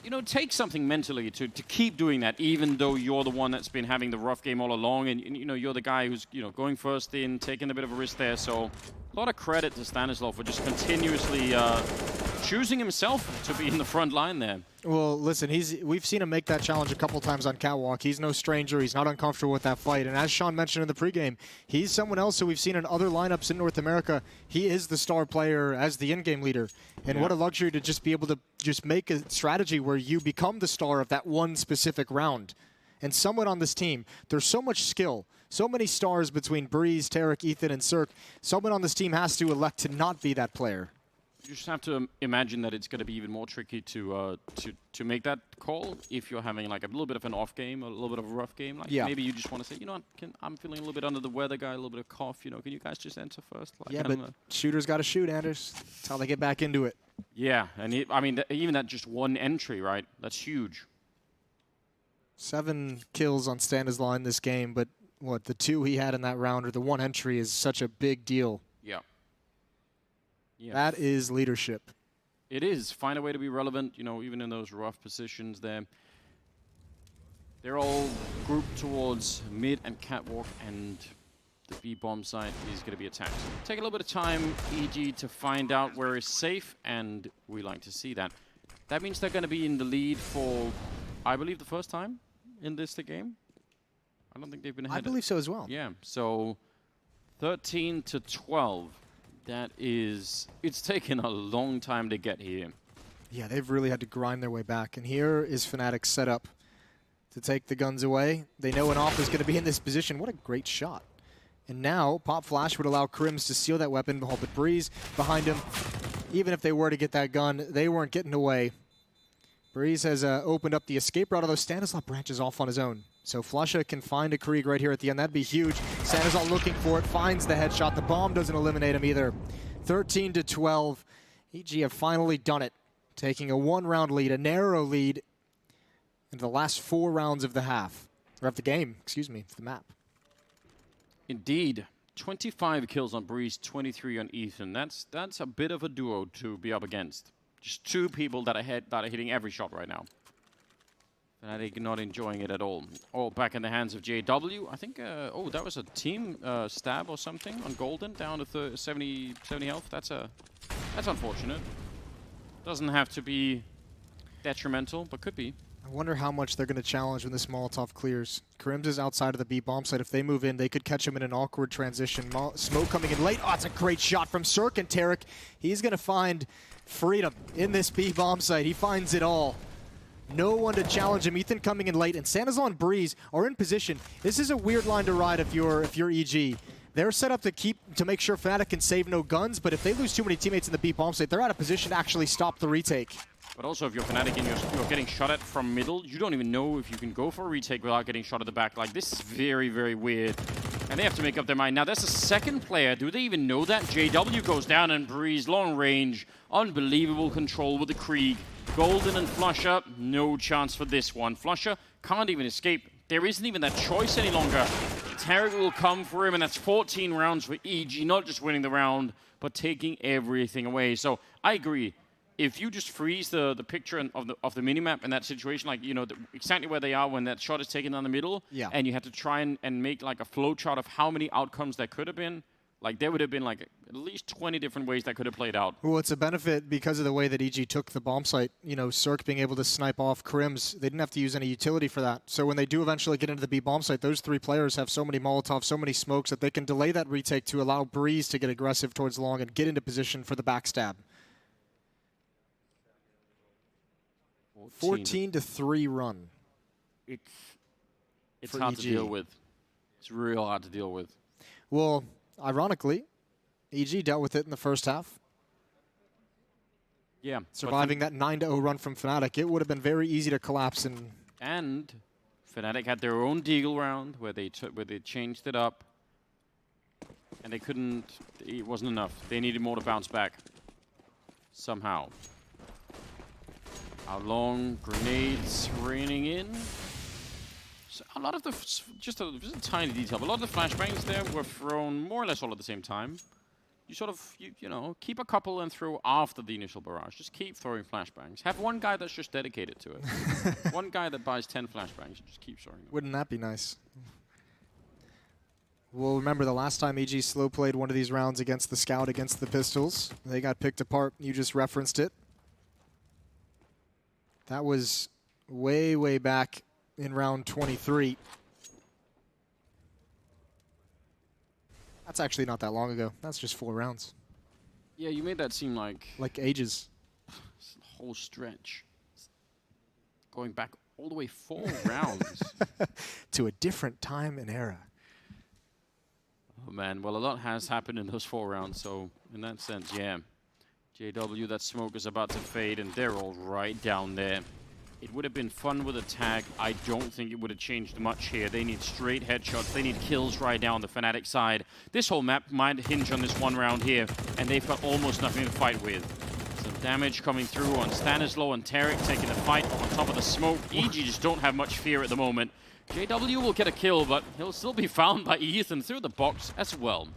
You know, it takes something mentally to keep doing that, even though you're the one that's been having the rough game all along, and you know, you're the guy who's, you know, going first in, taking a bit of a risk there. So a lot of credit to Stanislav for just continuously choosing himself to be in the front line there. Well, listen, we've seen him make that challenge a couple times on Catwalk. He's no stranger. He's not uncomfortable with that fight. And as Sean mentioned in the pregame, he's someone else who we've seen in other lineups in North America. He is the star player as the in-game leader. And what a luxury to just be able to just make a strategy where you become the star of that one specific round. And someone on this team, there's so much skill, so many stars between Breeze, Tarek, Ethan, and Cirque. Someone on this team has to elect to not be that player. You just have to imagine that it's going to be even more tricky to make that call if you're having like a little bit of an off game, a little bit of a rough game. Like maybe you just want to say, you know what, I'm feeling a little bit under the weather, guy, a little bit of cough. You know, can you guys just enter first? Like, yeah, but shooters got to shoot, Anders. That's how they get back into it. Yeah, and I mean, even that just one entry, right? That's huge. 7 kills on Standard's line this game, but what, the 2 he had in that round or the 1 entry is such a big deal. Yeah. Yeah. That is leadership. It is. Find a way to be relevant, you know, even in those rough positions there. They're all grouped towards mid and Catwalk, and the B-bomb site is going to be attacked. Take a little bit of time, EG, to find out where it's safe, and we like to see that. That means they're going to be in the lead for, I believe, the first time in this game. I don't think they've been ahead. I believe so as well. Yeah, so 13-12. That is, it's taken a long time to get here. Yeah, they've really had to grind their way back. And here is Fnatic set up to take the guns away. They know an off is going to be in this position. What a great shot. And now, Pop Flash would allow Crims to steal that weapon, but Breeze behind him. Even if they were to get that gun, they weren't getting away. Breeze has opened up the escape route, although Stanislav branches off on his own. So Flusha can find a Krieg right here at the end. That'd be huge. Stanislav looking for it, finds the headshot. The bomb doesn't eliminate him either. 13-12. EG have finally done it, taking a 1-round lead, a narrow lead, in the last 4 rounds of the half. Or of the game, excuse me, the map. Indeed. 25 kills on Breeze, 23 on Ethan. That's a bit of a duo to be up against. Just 2 people that are hitting every shot right now. Fnatic not enjoying it at all. Oh, back in the hands of JW. I think, oh, that was a team stab or something on Golden, down to 70 health. That's unfortunate. Doesn't have to be detrimental, but could be. I wonder how much they're going to challenge when this Molotov clears. Crims is outside of the B bomb site. If they move in, they could catch him in an awkward transition. Smoke coming in late. Oh, it's a great shot from Cirque, and Tarek. He's going to find freedom in this B bomb site. He finds it all. No one to challenge him. Ethan coming in late, and Sanazon and Breeze are in position. This is a weird line to ride if you're EG. They're set up to make sure Fnatic can save no guns, but if they lose too many teammates in the B bomb site, they're out of position to actually stop the retake. But also, if you're Fnatic and you're getting shot at from middle, you don't even know if you can go for a retake without getting shot at the back. Like, this is very, very weird. And they have to make up their mind. Now, that's a second player. Do they even know that? JW goes down and Breeze, long range, unbelievable control with the Krieg. Golden and Flusha, no chance for this one. Flusha can't even escape. There isn't even that choice any longer. Tarek will come for him, and that's 14 rounds for EG, not just winning the round, but taking everything away. So, I agree. If you just freeze the picture of the minimap in that situation, like, you know, exactly where they are when that shot is taken down the middle, and you have to try and make like a flow chart of how many outcomes there could have been, like there would have been like at least 20 different ways that could have played out. Well, it's a benefit because of the way that EG took the bomb site. You know, Cirque being able to snipe off Crims, they didn't have to use any utility for that. So when they do eventually get into the B bomb site, those 3 players have so many Molotovs, so many smokes that they can delay that retake to allow Breeze to get aggressive towards long and get into position for the backstab. 14-3 run. It's hard to deal with. It's real hard to deal with. Well, ironically, EG dealt with it in the first half. Yeah. Surviving that 9-0 run from Fnatic, it would have been very easy to collapse. And Fnatic had their own Deagle round where they changed it up, and they couldn't. It wasn't enough. They needed more to bounce back. Somehow. How long? Grenades raining in. So a lot of the, just a tiny detail, but a lot of the flashbangs there were thrown more or less all at the same time. You sort of, you know, keep a couple and throw after the initial barrage. Just keep throwing flashbangs. Have one guy that's just dedicated to it. One guy that buys 10 flashbangs and just keeps throwing them. Wouldn't that be nice? Well, remember the last time EG slow played one of these rounds against the Scout, against the Pistols. They got picked apart. You just referenced it. That was way, way back in round 23. That's actually not that long ago. That's just 4 rounds. Yeah, you made that seem like ages. This whole stretch. Going back all the way 4 rounds. To a different time and era. Oh man, well a lot has happened in those 4 rounds, so in that sense, yeah. JW, that smoke is about to fade and they're all right down there. It would have been fun with a tag. I don't think it would have changed much here. They need straight headshots. They need kills right down the Fnatic side. This whole map might hinge on this 1 round here, and they've got almost nothing to fight with. Some damage coming through on Stanislaw and Tarek taking the fight on top of the smoke. EG just don't have much fear at the moment. JW will get a kill, but he'll still be found by Ethan through the box as well.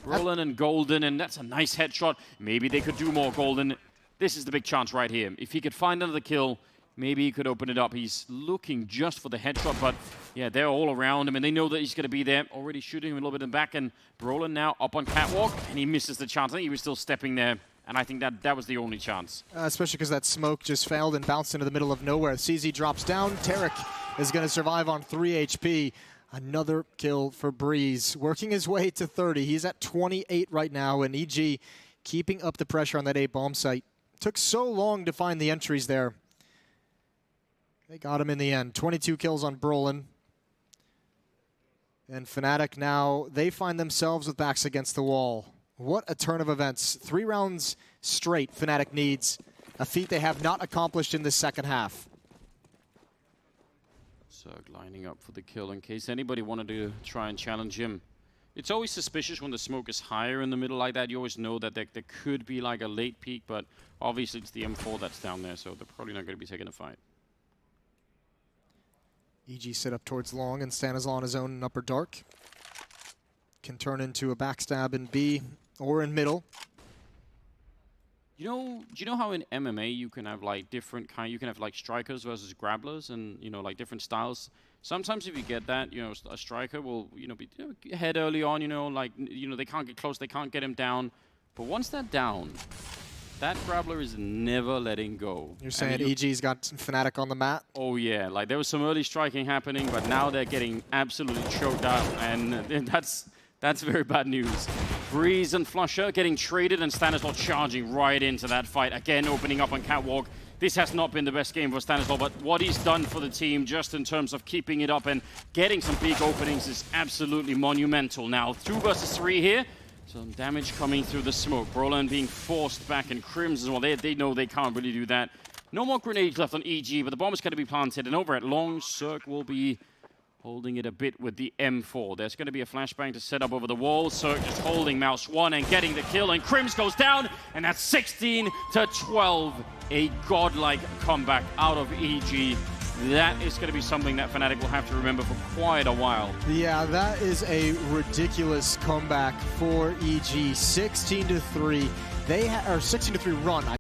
Roland and Golden, and that's a nice headshot. Maybe they could do more, Golden. This is the big chance right here. If he could find another kill, maybe he could open it up. He's looking just for the headshot, but yeah, they're all around him, and they know that he's going to be there. Already shooting him a little bit in the back, and Roland now up on catwalk, and he misses the chance. I think he was still stepping there, and I think that was the only chance. Especially because that smoke just failed and bounced into the middle of nowhere. CZ drops down. Tarek is going to survive on 3 HP. Another kill for Breeze. Working his way to 30. He's at 28 right now, and EG keeping up the pressure on that A bomb site. Took so long to find the entries there. They got him in the end. 22 kills on Brolin. And Fnatic now, they find themselves with backs against the wall. What a turn of events. 3 rounds straight Fnatic needs. A feat they have not accomplished in the second half. Zerg lining up for the kill in case anybody wanted to try and challenge him. It's always suspicious when the smoke is higher in the middle like that. You always know that there could be like a late peek, but obviously it's the M4 that's down there, so they're probably not going to be taking a fight. EG set up towards long, and Stanislaw on his own in upper dark. Can turn into a backstab in B or in middle. Do you know how in MMA you can have like you can have like strikers versus grapplers, and like different styles. Sometimes if you get that, a striker will be ahead early on, they can't get close, they can't get him down. But once they're down, that grappler is never letting go. You're saying EG's got Fnatic on the mat? Oh yeah, like there was some early striking happening, but now they're getting absolutely choked out, and that's very bad news. Breeze and Flusher getting traded, and Stanislaw charging right into that fight. Again, opening up on catwalk. This has not been the best game for Stanislaw, but what he's done for the team just in terms of keeping it up and getting some big openings is absolutely monumental. Now, 2 versus 3 here. Some damage coming through the smoke. Roland being forced back, and Crims as well. They know they can't really do that. No more grenades left on EG, but the bomb is going to be planted, and over at long, Cirque will be holding it a bit with the M4. There's going to be a flashbang to set up over the wall. Cirque just holding Mouse 1 and getting the kill, and Crims goes down, and that's 16-12. A godlike comeback out of EG. That is going to be something that Fnatic will have to remember for quite a while. Yeah, that is a ridiculous comeback for EG. 16-3. They are 16-3 run.